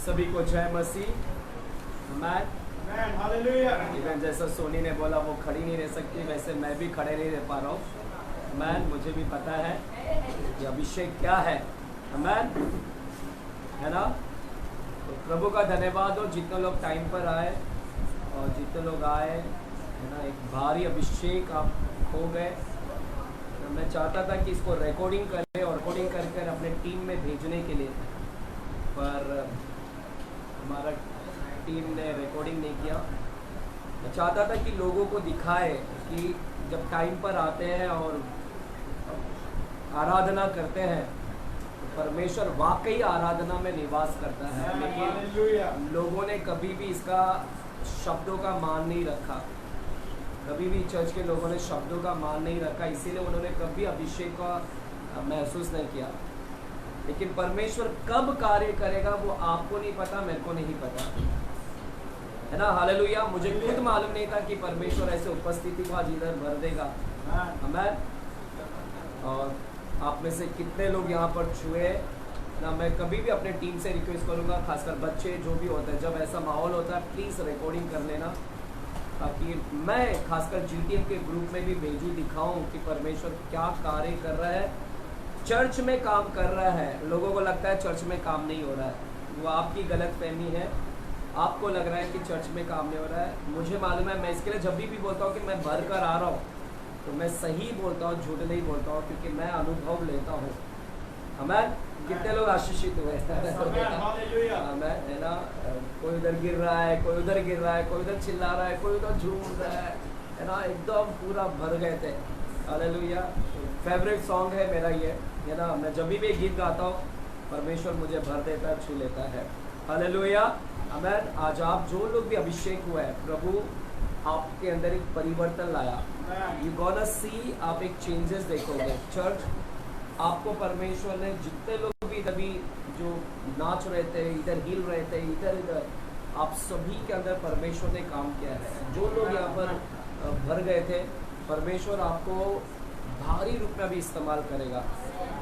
सभी को जय मसीह। मैं जैसा सोनी ने बोला वो खड़ी नहीं रह सकती, वैसे मैं भी खड़े नहीं रह पा रहा हूँ। मैन मुझे भी पता है कि अभिषेक क्या है, मैन है ना। तो प्रभु का धन्यवाद हो जितने लोग टाइम पर आए और जितने लोग आए है ना। एक भारी अभिषेक आप हो गए। तो मैं चाहता था कि इसको रिकॉर्डिंग करें और रिकॉर्डिंग कर अपने टीम में भेजने के लिए, पर हमारा टीम ने रिकॉर्डिंग नहीं किया। मैं चाहता था कि लोगों को दिखाए कि जब टाइम पर आते हैं और आराधना करते हैं तो परमेश्वर वाकई आराधना में निवास करता है। लेकिन लोगों ने कभी भी इसका शब्दों का मान नहीं रखा, कभी भी चर्च के लोगों ने शब्दों का मान नहीं रखा, इसीलिए उन्होंने कभी अभिषेक का महसूस नहीं किया। लेकिन परमेश्वर कब कार्य करेगा वो आपको नहीं पता, मेरे को नहीं पता, है ना। हालेलुया। मुझे खुद मालूम नहीं था कि परमेश्वर ऐसे उपस्थिति को आज इधर भर देगा। आमीन। और आप में से कितने लोग यहाँ पर छुए ना। मैं कभी भी अपने टीम से रिक्वेस्ट करूँगा, खासकर बच्चे जो भी होते हैं, जब ऐसा माहौल होता है प्लीज़ रिकॉर्डिंग कर लेना, ताकि मैं खासकर GTM के ग्रुप में भी भेजूँ, दिखाऊँ कि परमेश्वर क्या कार्य कर रहा है, चर्च में काम कर रहा है। लोगों को लगता है चर्च में काम नहीं हो रहा है, वो आपकी गलत फहमी है। आपको लग रहा है कि चर्च में काम नहीं हो रहा है, मुझे मालूम है। मैं इसके लिए जब भी बोलता हूँ कि मैं भर कर आ रहा हूँ तो मैं सही बोलता हूँ, झूठ नहीं बोलता हूँ, क्योंकि मैं अनुभव लेता हूँ। हमें कितने लोग आशीषित हुए हमें, है ना। कोई उधर गिर रहा है, कोई उधर गिर रहा है, कोई उधर चिल्ला रहा है, कोई उधर झूम रहा है ना। एकदम पूरा भर गए थे। हालेलुया। फेवरेट सॉन्ग है मेरा ये, है ना। मैं जब भी गीत गाता हूँ परमेश्वर मुझे भर देता है, छू लेता है। हालेलुया। आमीन। आज आप जो लोग भी अभिषेक हुआ है, प्रभु आपके अंदर एक परिवर्तन लाया। यू गोना सी, आप एक चेंजेस देखोगे। चर्च आपको परमेश्वर ने, जितने लोग भी तभी जो नाच रहे थे, इधर हिल रहे थे, इधर इधर, आप सभी के अंदर परमेश्वर ने काम किया है। जो लोग यहाँ पर भर गए थे, परमेश्वर आपको भारी रूप में भी इस्तेमाल करेगा।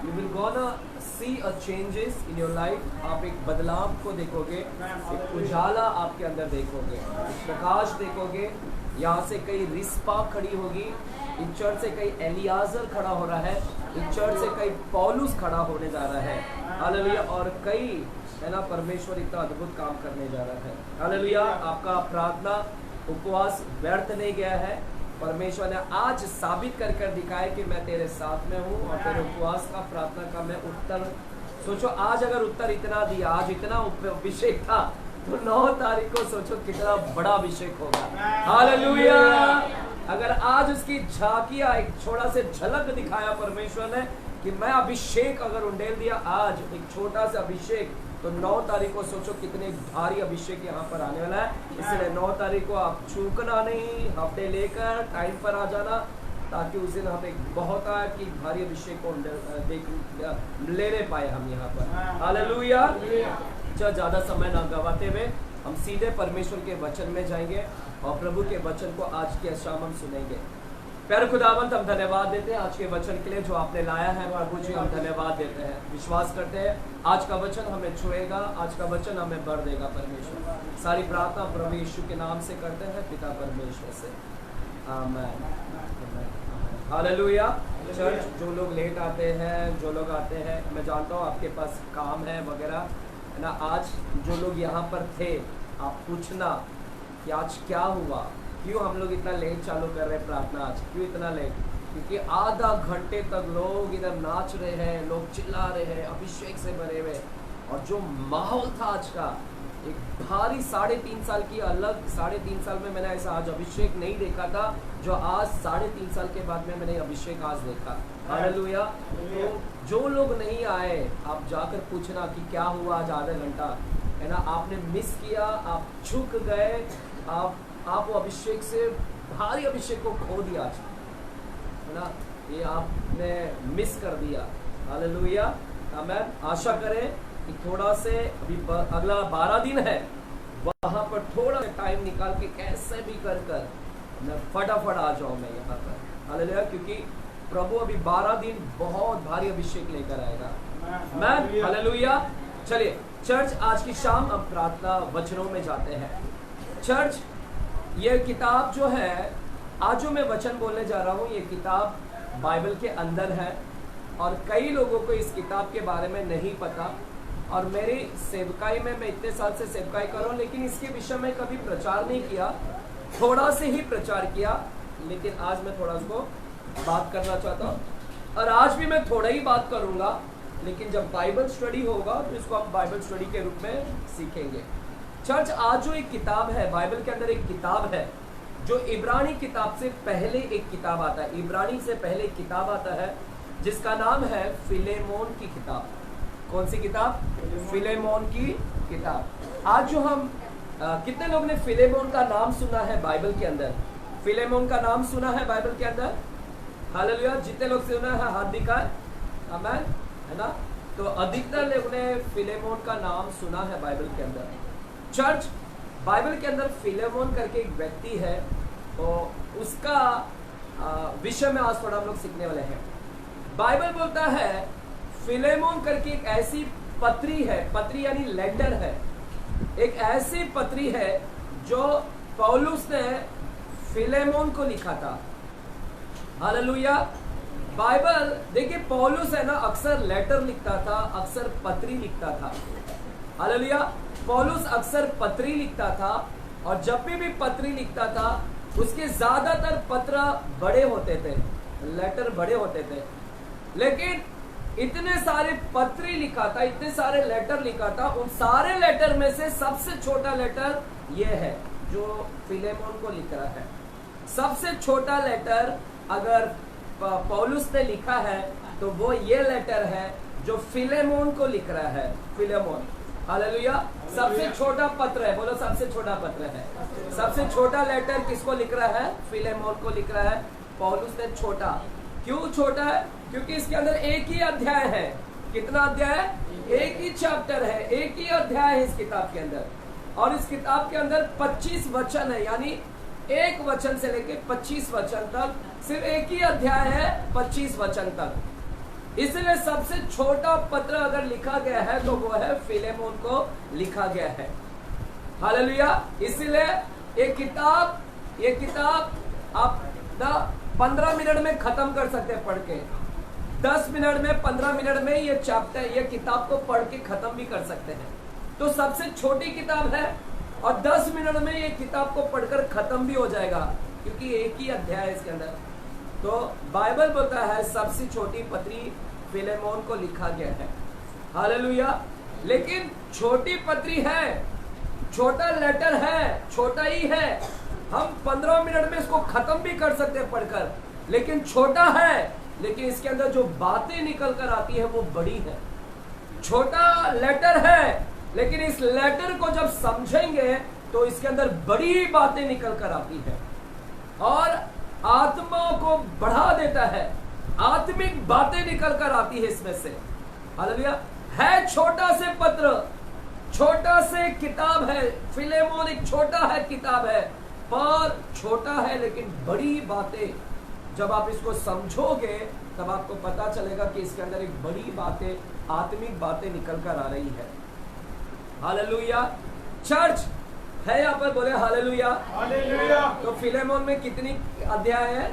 You will gonna see a changes in your life. आप एक बदलाव को देखोगे, एक उजाला आपके अंदर देखोगे, एक प्रकाश देखोगे। यहाँ से कई रिस्पा खड़ी होगी, इस चर्च से कई एलियाजर खड़ा हो रहा है, इस चर्च से कई पौलुस खड़ा होने जा रहा है। हालेलुया। और कई, है ना, परमेश्वर इतना अद्भुत काम करने जा रहा है। हालेलुया। आपका प्रार्थना उपवास व्यर्थ नहीं गया है। परमेश्वर ने आज साबित कर कर दिखाया कि मैं तेरे साथ में हूँ और तेरे उपवास का, प्रार्थना का मैं उत्तर। सोचो आज अगर उत्तर इतना दिया, आज इतना अभिषेक था, तो 9 तारीख को सोचो कितना बड़ा अभिषेक होगा। हालेलुया। अगर आज उसकी झांकियां, एक छोटा से झलक दिखाया परमेश्वर ने कि मैं अभिषेक अगर उंडेल दिया, आज एक छोटा सा अभिषेक, तो 9 तारीख को सोचो कितने भारी अभिषेक यहाँ पर आने वाला है। इसलिए 9 तारीख को आप चूकना नहीं, हफ्ते लेकर टाइम पर आ जाना, ताकि उस दिन हम एक बहुत कि भारी अभिषेक को लेने पाए हम यहाँ पर। हालेलुया। ज़्यादा समय ना गवाते हुए हम सीधे परमेश्वर के वचन में जाएंगे और प्रभु के वचन को आज के शाम हम सुनेंगे। प्यारे खुदावंत, हम धन्यवाद देते हैं आज के वचन के लिए जो आपने लाया है। प्रभु जी, हम धन्यवाद देते हैं, विश्वास करते हैं आज का वचन हमें छुएगा, आज का वचन हमें भर देगा। परमेश्वर, सारी प्रार्थना प्रभु यीशु के नाम से करते हैं, पिता परमेश्वर से। आमीन। हालेलुया। चर्च, जो लोग लेट आते हैं, जो लोग आते हैं, मैं जानता हूँ आपके पास काम है वगैरह, है ना। आज जो लोग यहाँ पर थे, आप पूछना कि आज क्या हुआ, क्यों हम लोग इतना लेट चालू कर रहे हैं प्रार्थना, आज क्यों इतना लेट। क्योंकि आधा घंटे तक लोग इधर नाच रहे हैं, लोग चिल्ला रहे हैं, अभिषेक से भरे हुए। और जो माहौल था आज का, एक भारी 3.5 साल की अलग, 3.5 साल में मैंने ऐसा आज अभिषेक नहीं देखा था जो आज 3.5 साल के बाद में मैंने अभिषेक आज देखा। हालेलुया। तो जो लोग नहीं आए, आप जाकर पूछना कि क्या हुआ आज आधा घंटा, है ना। आपने मिस किया, आप झुक गए, आप वो अभिषेक से, भारी अभिषेक को खो दिया आज, है ना। ये आपने मिस कर दिया। हालेलुया। आमीन। आशा करें कि थोड़ा से अभी अगला 12 दिन है, वहाँ पर थोड़ा टाइम निकाल के कैसे भी कर मैं फटाफट आ जाऊँ मैं यहाँ पर। हालेलुया। क्योंकि प्रभु अभी 12 दिन बहुत भारी अभिषेक लेकर आएगा। मैं हालेलुया। चलिए चर्च, आज की शाम अब प्रार्थना वचनों में जाते हैं। चर्च, ये किताब जो है, आज जो मैं वचन बोलने जा रहा हूँ, ये किताब बाइबल के अंदर है और कई लोगों को इस किताब के बारे में नहीं पता। और मेरी सेवकाई में, मैं इतने साल से सेवकाई कर रहा हूँ, लेकिन इसके विषय में कभी प्रचार नहीं किया, थोड़ा से ही प्रचार किया। लेकिन आज मैं थोड़ा उसको बात करना चाहता हूँ और आज भी मैं थोड़ा ही बात करूँगा, लेकिन जब बाइबल स्टडी होगा तो इसको हम बाइबल स्टडी के रूप में सीखेंगे। चर्च, आज जो एक किताब है, बाइबल के अंदर एक किताब है जो इब्रानी किताब से पहले एक किताब आता है, इब्रानी से पहले एक किताब आता है जिसका नाम है फिलेमोन की किताब। कौन सी किताब? फिलेमोन की किताब। आज जो हम कितने लोग ने फिलेमोन का नाम सुना है बाइबल के अंदर? फिलेमोन का नाम सुना है बाइबल के अंदर? हालेलुया। जितने लोग सुना है हाथ दिखाए, आमेन, है ना? तो अधिकतर लोगों ने फिलेमोन का नाम सुना है बाइबल के अंदर। चर्च, बाइबल के अंदर फिलेमोन करके एक व्यक्ति है, तो उसका विषय में आज थोड़ा हम लोग सीखने वाले हैं। बाइबल बोलता है फिलेमोन करके एक ऐसी पत्री है, पत्री यानी लेटर है, एक ऐसी पत्री है जो पौलुस ने फिलेमोन को लिखा था। हालेलुया। बाइबल देखिए, पौलुस है ना, अक्सर लेटर लिखता था, अक्सर पत्री लिखता था। हालेलुया। पौलुस अक्सर पत्री लिखता था और जब भी पत्री लिखता था उसके ज्यादातर पत्र बड़े होते थे, लेटर बड़े होते थे। लेकिन इतने सारे पत्री लिखा था, इतने सारे लेटर लिखा था, उन सारे लेटर में से सबसे छोटा लेटर ये है जो फिलेमोन को लिख रहा है। सबसे छोटा लेटर अगर पौलुस ने लिखा है तो वो ये लेटर है जो फिलेमोन को लिख रहा है। Philemon, hallelujah. सबसे छोटा पत्र है, बोलो सबसे छोटा पत्र है। सबसे छोटा लेटर किसको लिख रहा है? फिलेमोन को लिख रहा है पौलुस ने। छोटा क्यों छोटा है? क्योंकि इसके अंदर एक ही अध्याय है। कितना अध्याय है? एक ही चैप्टर है, एक ही अध्याय है इस किताब के अंदर। और इस किताब के अंदर 25 वचन है, यानी एक वचन से लेके 25 वचन तक सिर्फ एक ही अध्याय है, 25 वचन तक। इसलिए सबसे छोटा पत्र अगर लिखा गया है तो वो है फिलेमोन को लिखा गया है। हालेलुया। इसलिए ये किताब आप ना 15 मिनट में खत्म कर सकते हैं पढ़ के। 10 मिनट में, 15 मिनट में ये चैप्टर, ये किताब को पढ़ के खत्म भी कर सकते हैं। तो सबसे छोटी किताब है और 10 मिनट में ये किताब को पढ़कर खत्म भी हो जाएगा, क्योंकि एक ही अध्याय है इसके अंदर। तो बाइबल बोलता है सबसे छोटी पत्री फिलेमोन को लिखा गया है। हालेलुया। लेकिन छोटी पत्री है, छोटा लेटर है, छोटा ही है, हम 15 मिनट में इसको खत्म भी कर सकते हैं पढ़कर, लेकिन छोटा है, लेकिन इसके अंदर जो बातें निकल कर आती है वो बड़ी है। छोटा लेटर है, लेकिन इस लेटर को जब समझेंगे तो इसके अंदर बड़ी बातें निकल कर आती है और आत्मा को बढ़ा देता है, आत्मिक बातें निकल कर आती है इसमें से। हालेलुया। है छोटा से पत्र, छोटा से किताब है, फिलेमोन एक छोटा है किताब है, पर छोटा है लेकिन बड़ी बातें। जब आप इसको समझोगे तब आपको पता चलेगा कि इसके अंदर एक बड़ी बातें, आत्मिक बातें निकल कर आ रही है। हालेलुया। चर्च है यहाँ पर, बोले हालेलुया। हालेलुया। तो फिलेमोन में कितनी अध्याय है?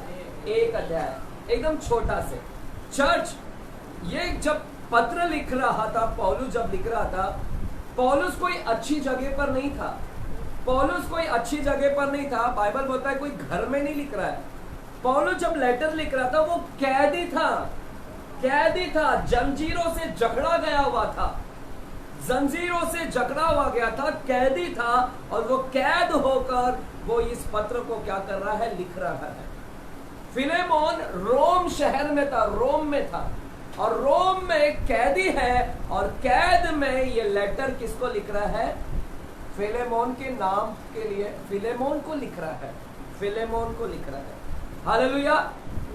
एक अध्याय, एकदम छोटा से। चर्च, ये जब पत्र लिख रहा था, पौलुस जब लिख रहा था, पौलुस कोई अच्छी जगह पर नहीं था। पौलुस कोई अच्छी जगह पर नहीं था। बाइबल बोलता है कोई घर में नहीं लिख रहा है। पौलुस जब लेटर लिख रहा था वो कैदी था, कैदी था, जंजीरों से जकड़ा गया हुआ था, जंजीरों से जकड़ा हुआ गया था, कैदी था, और वो कैद होकर वो इस पत्र को क्या कर रहा है? लिख रहा है। फिलेमोन रोम शहर में था, रोम में था, और रोम में कैदी है, और कैद में ये लेटर किसको लिख रहा है? फिलेमोन के नाम के लिए फिलेमोन को लिख रहा है, फिलेमोन को लिख रहा है। हालेलुया।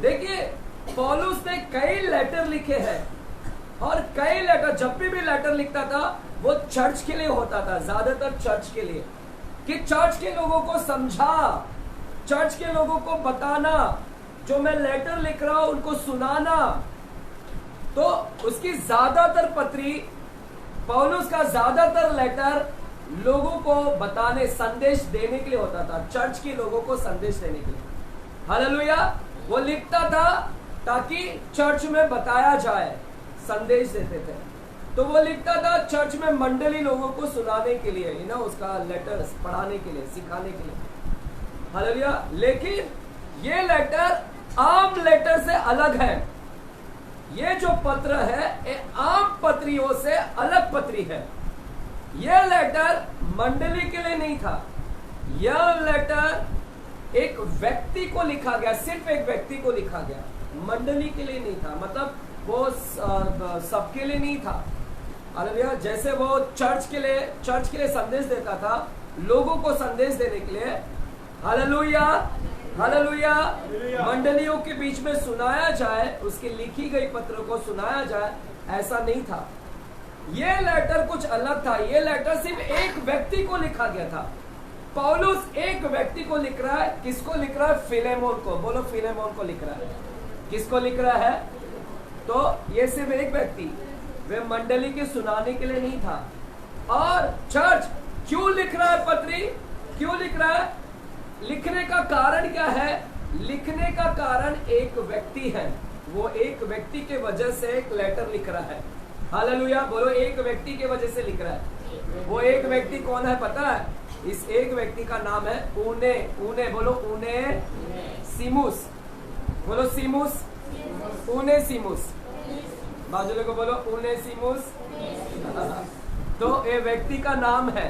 देखिए, पौलुस ने कई लेटर लिखे हैं, और कई लेटर, जब भी लेटर लिखता था वो चर्च के लिए होता था, ज्यादातर चर्च के लिए, कि चर्च के लोगों को समझा, चर्च के लोगों को बताना, जो मैं लेटर लिख रहा हूं उनको सुनाना। तो उसकी ज्यादातर पत्री पौलुस का ज्यादातर लेटर लोगों को बताने, संदेश देने के लिए होता था, चर्च के लोगों को संदेश देने के लिए। हालेलुया। वो लिखता था ताकि चर्च में बताया जाए, संदेश देते थे। तो वो लिखता था चर्च में मंडली लोगों को सुनाने के लिए, उसका लेटर पढ़ाने के लिए, सिखाने के लिए। हालेलुया। लेकिन ये लेटर आम लेटर से अलग है। ये जो पत्र है ये आम पत्रियों से अलग पत्री है। यह लेटर मंडली के लिए नहीं था। यह लेटर एक व्यक्ति को लिखा गया, सिर्फ एक व्यक्ति को लिखा गया, मंडली के लिए नहीं था। मतलब वो सबके लिए नहीं था। हालेलुया। जैसे वो चर्च के लिए संदेश देता था, लोगों को संदेश देने के लिए। Hallelujah, hallelujah. मंडलियों के बीच में सुनाया जाए, उसकी लिखी गई पत्र को सुनाया जाए, ऐसा नहीं था। ये लेटर कुछ अलग था। ये लेटर सिर्फ एक व्यक्ति को लिखा गया था। पौलुस एक व्यक्ति को लिख रहा है। किसको लिख रहा है? फिलेमोन को। बोलो, फिलेमोन को लिख रहा है। किसको लिख रहा है? तो ये सिर्फ एक व्यक्ति, वे मंडली के सुनाने के लिए नहीं था। और चर्च क्यों लिख रहा है पत्री? क्यों लिख रहा है? लिखने का कारण क्या है? लिखने का कारण एक व्यक्ति है। वो एक व्यक्ति के वजह से एक लेटर लिख रहा है। हालेलुया। बोलो, एक व्यक्ति के वजह से लिख रहा है। वो एक व्यक्ति कौन है पता है? इस एक व्यक्ति का नाम है ऊने। ऊने, बोलो ऊने सीमुस। बोलो सीमुस, ऊने सीमुस। बाजुले को बोलो ऊने सीमुस। तो ये व्यक्ति का नाम है,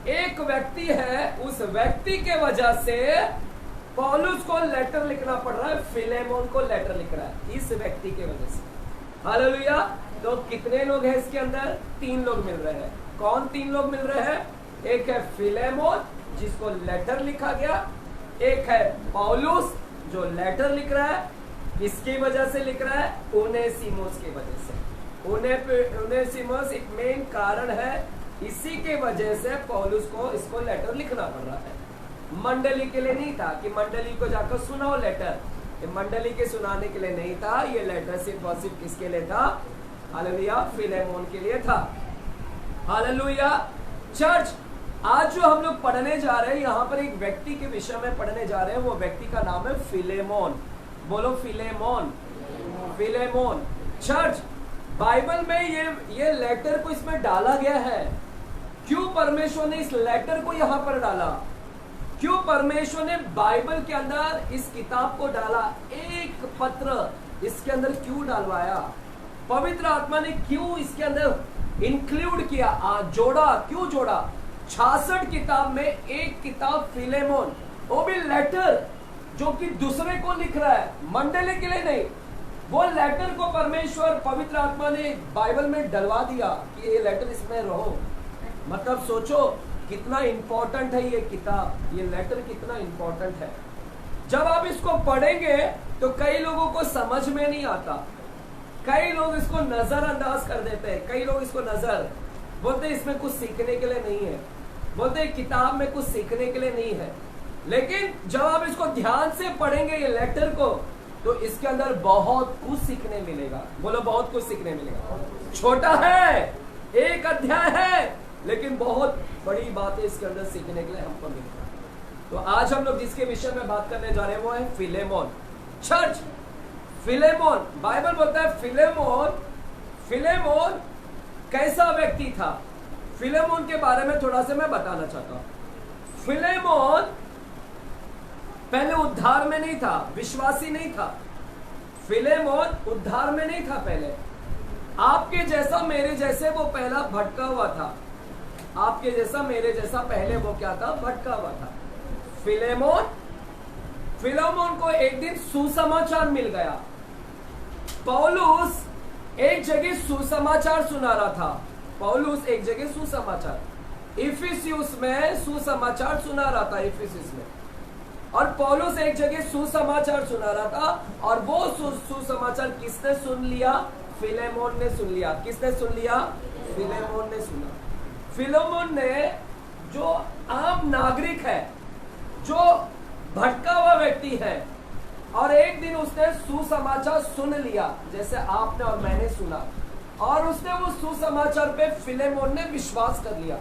एक व्यक्ति है। उस व्यक्ति के वजह से पौलुस को लेटर लिखना पड़ रहा है। फिलेमोन को लेटर लिख रहा है इस व्यक्ति के वजह से। हालेलुया। तो कितने लोग हैं इसके अंदर? 3 लोग मिल रहे हैं। कौन 3 लोग मिल रहे हैं? एक है फिलेमोन जिसको लेटर लिखा गया, एक है पौलुस जो लेटर लिख रहा है। किसकी वजह से लिख रहा है? ओनेसिमुस की वजह से। ओनेसिमुस एक मेन कारण है। इसी के वजह से पौलुस को इसको लेटर लिखना पड़ रहा है। मंडली के लिए नहीं था कि मंडली को जाकर सुनाओ लेटर। ये मंडली के सुनाने के लिए नहीं था। ये लेटर सिर्फ और सिर्फ किसके लिए था? हालेलुया, फिलेमोन के लिए था। हालेलुया। चर्च, आज जो हम लोग पढ़ने जा रहे हैं, यहाँ पर एक व्यक्ति के विषय में पढ़ने जा रहे हैं। वो व्यक्ति का नाम है फिलेमोन। बोलो फिलेमोन, फिलेमोन। चर्च, बाइबल में ये लेटर को इसमें डाला गया है। क्यों परमेश्वर ने इस लेटर को यहाँ पर डाला? क्यों परमेश्वर ने बाइबल के अंदर इस किताब को डाला? एक पत्र इसके अंदर क्यों डालवाया? पवित्र आत्मा ने क्यों इसके अंदर इंक्लूड किया, जोड़ा? क्यों जोड़ा? 66 किताब में एक किताब फिलेमोन, वो भी लेटर जो कि दूसरे को लिख रहा है, मंडली के लिए नहीं। वो लेटर को परमेश्वर पवित्र आत्मा ने बाइबल में डलवा दिया कि ये लेटर इसमें रहो। मतलब सोचो कितना इंपॉर्टेंट है ये किताब, ये लेटर कितना इंपॉर्टेंट है। जब आप इसको पढ़ेंगे तो कई लोगों को समझ में नहीं आता, कई लोग इसको नजरअंदाज कर देते हैं, कई लोग इसको बोलते इसमें कुछ सीखने के लिए नहीं है, बोलते किताब में कुछ सीखने के लिए नहीं है। लेकिन जब आप इसको ध्यान से पढ़ेंगे ये लेटर को, तो इसके अंदर बहुत कुछ सीखने मिलेगा। बोलो, बहुत कुछ सीखने मिलेगा। छोटा है, एक अध्याय है, लेकिन बहुत बड़ी बातें इसके अंदर सीखने के लिए हमको मिलता है। तो आज हम लोग जिसके विषय में बात करने जा रहे हैं वो है फिलेमोन। चर्च, फिलेमोन, बाइबल बोलता है फिलेमोन कैसा व्यक्ति था? फिलेमोन के बारे में थोड़ा सा मैं बताना चाहता हूं। फिलेमोन पहले उद्धार में नहीं था, विश्वासी नहीं था। फिलेमोन उद्धार में नहीं था पहले। आपके जैसा मेरे जैसे वो पहला भटका हुआ था। आपके जैसा मेरे जैसा पहले वो क्या था? भटका हुआ था। फिलेमोन को एक दिन सुसमाचार मिल गया। पौलुस एक जगह सुसमाचार सुना रहा था। पौलुस एक जगह सुसमाचार, इफिसियुस में सुसमाचार सुना रहा था, इफिसियुस में। और पौलुस एक जगह सुसमाचार सुना रहा था, और वो सुसमाचार किसने सुन लिया? फिलेमोन ने सुन लिया। किसने सुन लिया? फिलेमोन ने सुना। फिलेमोन ने, जो आम नागरिक है, जो भटका हुआ व्यक्ति है, और एक दिन उसने सुसमाचार सुन लिया, जैसे आपने और मैंने सुना, और उसने वो सुसमाचार पे फिलेमोन ने विश्वास कर लिया।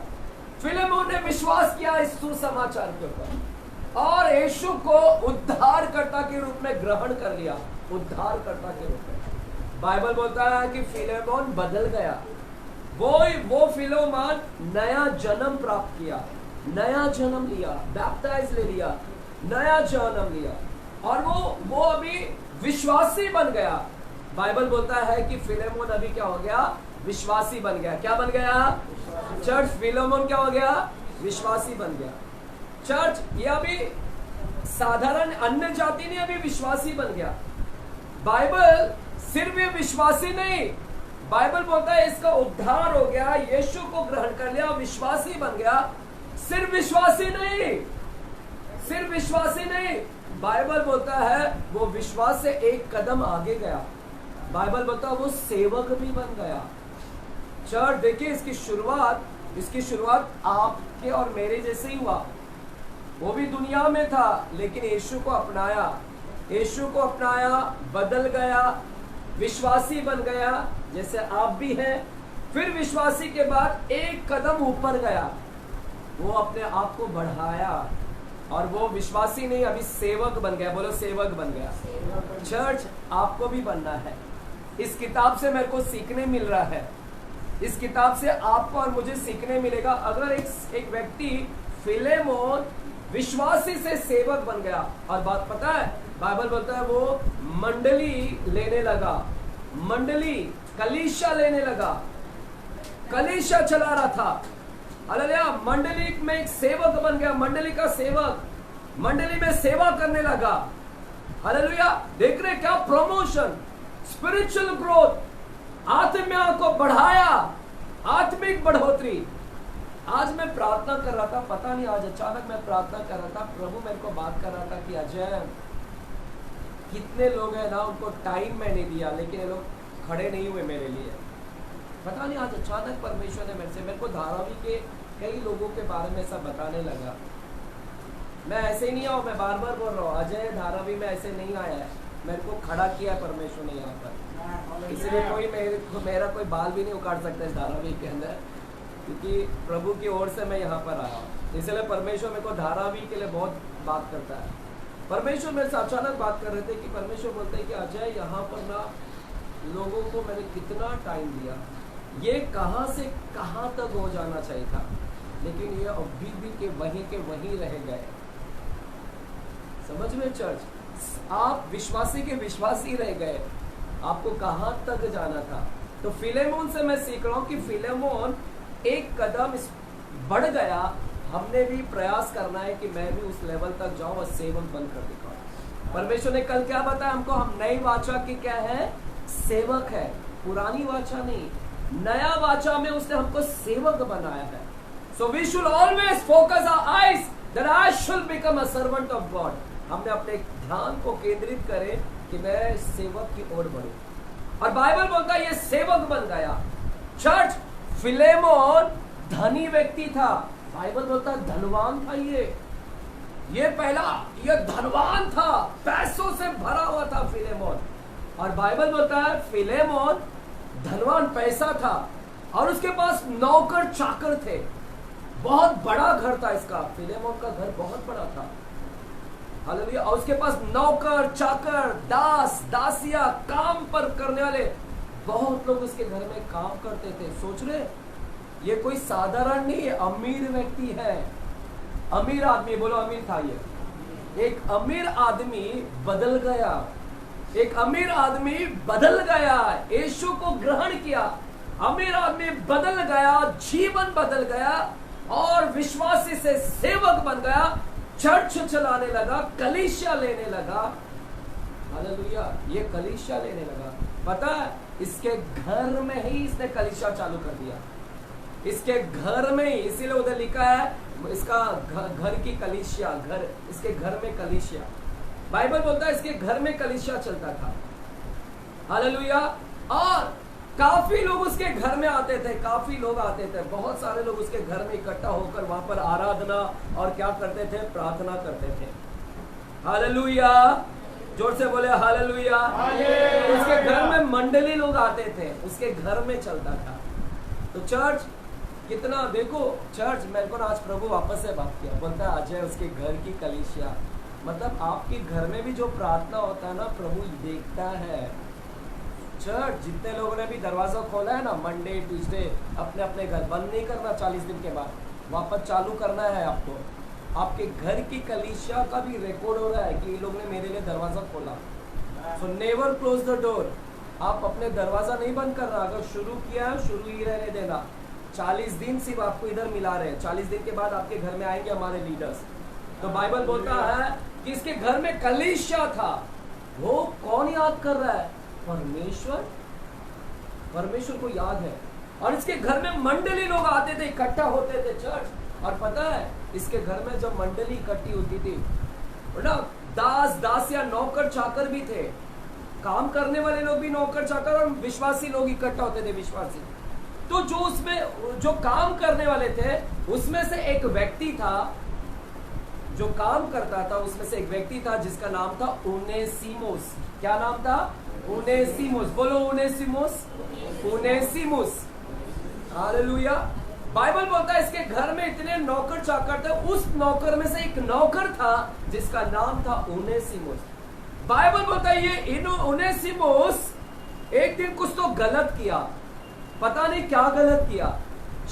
फिलेमोन ने विश्वास किया इस सुसमाचार के ऊपर और यीशु को उद्धारकर्ता के रूप में ग्रहण कर लिया, उद्धारकर्ता के रूप में। बाइबल बोलता है कि फिलेमोन बदल गया, वो फिलेमोन नया जन्म प्राप्त किया, नया जन्म लिया, बैप्टाइज ले लिया, नया जन्म लिया और वो अभी विश्वासी बन गया। बाइबल बोलता है कि फिलेमोन अभी क्या हो गया, विश्वासी बन गया। क्या बन गया चर्च? फिलेमोन क्या हो गया, विश्वासी बन गया। चर्च ये अभी साधारण अन्य जाति नहीं, अभी विश्वासी बन गया। बाइबल सिर्फ ये विश्वासी नहीं, बाइबल बोलता है इसका उद्धार हो गया, यीशु को ग्रहण कर लिया, विश्वासी बन गया। सिर्फ विश्वासी नहीं, सिर्फ विश्वासी नहीं, बाइबल बोलता है वो विश्वास से एक कदम आगे गया। बाइबल बोलता है वो सेवक भी बन गया। चर्च देखिए इसकी शुरुआत आपके और मेरे जैसे ही हुआ। वो भी दुनिया में था लेकिन यीशु को अपनाया, बदल गया, विश्वासी बन गया जैसे आप भी हैं। फिर विश्वासी के बाद एक कदम ऊपर गया, वो अपने आप को बढ़ाया और वो विश्वासी नहीं अभी सेवक बन गया। बोलो सेवक बन गया। चर्च आपको भी बनना है। इस किताब से मेरे को सीखने मिल रहा है, इस किताब से आपको और मुझे सीखने मिलेगा। अगर एक व्यक्ति फिलेमोन विश्वासी से सेवक बन गया और बात पता है बाइबल बोलता है वो मंडली लेने लगा, मंडली कलीसिया लेने लगा, कलीसिया चला रहा था। हालेलुया, मंडली में एक सेवक बन गया, मंडली का सेवक, मंडली में सेवा करने लगा। हालेलुया, देख रहे क्या प्रमोशन, स्पिरिचुअल ग्रोथ, आत्मा को बढ़ाया, आत्मिक बढ़ोतरी। आज मैं प्रार्थना कर रहा था, पता नहीं आज अचानक मैं प्रार्थना कर रहा था, प्रभु मेरे को बात कर रहा था कि अजय कितने लोग हैं ना उनको टाइम मैंने दिया लेकिन ये लोग खड़े नहीं हुए मेरे लिए। पता नहीं आज अचानक परमेश्वर ने मेरे को धारावी के कई लोगों के बारे में सब बताने लगा। मैं ऐसे ही नहीं आया, मैं बार बार बोल रहा हूँ अजय धारावी में ऐसे नहीं आया है, मेरे को खड़ा किया परमेश्वर ने यहाँ पर। इसलिए कोई मेरा कोई बाल भी नहीं उखाड़ सकता इस धारावी के अंदर, क्योंकि प्रभु की ओर से मैं यहाँ पर आया। इसलिए परमेश्वर मेरे को धारावी के लिए बहुत बात करता है। परमेश्वर मेरे से अचानक बात कर रहे थे कि परमेश्वर बोलते हैं कि अजय यहाँ पर ना लोगों को मैंने कितना टाइम दिया, ये कहाँ से कहाँ तक हो जाना चाहिए था, लेकिन ये अभी भी के वहीं रह गए। समझ में चर्च, आप विश्वासी के विश्वासी रह गए, आपको कहाँ तक जाना था। तो फिलेमोन से मैं सीख रहा हूँ कि फिलेमोन एक कदम बढ़ गया। हमने भी प्रयास करना है कि मैं भी उस लेवल तक जाऊं और सेवक बनकर दिखाऊं। परमेश्वर ने कल क्या बताया हमको, हम नई वाचा की क्या है, सेवक है, पुरानी वाचा नहीं, नया वाचा में उसने हमको सेवक बनाया है। So we should always focus our eyes that I should become a servant of God. हमने अपने ध्यान को केंद्रित करें कि मैं सेवक की ओर बढ़ूं। और बाइबल बोलता है ये सेवक बन गया। चर्च, फिलेमोन धनी व्यक्ति था, बाइबल बोलता है धनवान था। ये पहला ये धनवान था, पैसों से भरा हुआ था फिलेमोन। और बाइबल बोलता है फिलेमोन धनवान, पैसा था और उसके पास नौकर चाकर थे, बहुत बड़ा घर था इसका, फिलेमोन का घर बहुत बड़ा था। हालेलुया। और उसके पास नौकर चाकर, दास दासिया, काम पर करने वाले बहुत लोग उसके घर में काम करते थे। सोच रहे ये कोई साधारण नहीं है, अमीर व्यक्ति है, अमीर आदमी। बोलो अमीर था ये। एक अमीर आदमी बदल गया, एक अमीर आदमी बदल गया, यीशु को ग्रहण किया, अमीर आदमी बदल गया, जीवन बदल गया और विश्वासी से सेवक बन गया, चर्च चलाने लगा, कलीसिया लेने लगा। हालेलुया, ये कलीसिया लेने लगा। पता है इसके घर में ही इसने कलीसिया चालू कर दिया, इसके घर में ही। इसीलिए उधर लिखा है इसका घर की कलीसिया, घर, इसके घर में कलीसिया। बाइबल बोलता है इसके घर में कलीसिया चलता था। हालेलुया। और काफी लोग उसके घर में आते थे, काफी लोग आते थे, बहुत सारे लोग उसके घर में इकट्ठा होकर वहां पर आराधना और क्या करते थे, प्रार्थना करते थे। हालेलुया। जोर से बोले हालेलुया। उसके घर में मंडली लोग आते थे, उसके घर में चलता था। तो चर्च कितना, देखो चर्च, मेरे को आज प्रभु वापस से बात किया, बोलता है आज है उसके घर की कलीसिया। मतलब आपके घर में भी जो प्रार्थना होता है ना, प्रभु देखता है। चर्च जितने लोगों ने भी दरवाजा खोला है ना, मंडे ट्यूसडे, अपने अपने घर बंद नहीं करना, 40 दिन के बाद वापस चालू करना है आपको। आपके घर की कलीसिया का भी रिकॉर्ड हो रहा है कि ये लोग ने मेरे लिए दरवाजा खोला। So never close the door. आप अपने दरवाजा नहीं बंद करना, अगर शुरू किया है शुरू ही रहने देना। 40 दिन सिर्फ आपको इधर मिला रहे, 40 दिन के बाद आपके घर में आएंगे हमारे लीडर्स। तो बाइबल बोलता है कि इसके घर में कलीसिया था। वो कौन याद कर रहा है? परमेश्वर। परमेश्वर को याद है। और इसके घर में मंडली लोग आते थे, इकट्ठा होते थे चर्च। और पता है इसके घर में जब मंडली इकट्ठी होती थी ना, दास दास या नौकर चाकर भी थे, काम करने वाले लोग भी नौकर चाकर, और विश्वासी लोग इकट्ठा होते थे, विश्वासी। तो जो उसमें जो काम करने वाले थे उसमें से एक व्यक्ति था, जो काम करता था उसमें से एक व्यक्ति था जिसका नाम था उनेसिमुस। क्या नाम था? उनेसिमुस। बोलो उनेसिमुस। उनेसिमुस। हालेलुया। बाइबल बोलता है इसके घर में इतने नौकर चाकर थे, उस नौकर में से एक नौकर था जिसका नाम था उनेसिमुस। बाइबल बोलता है ये उनेसिमुस एक दिन कुछ तो गलत किया, पता नहीं क्या गलत किया,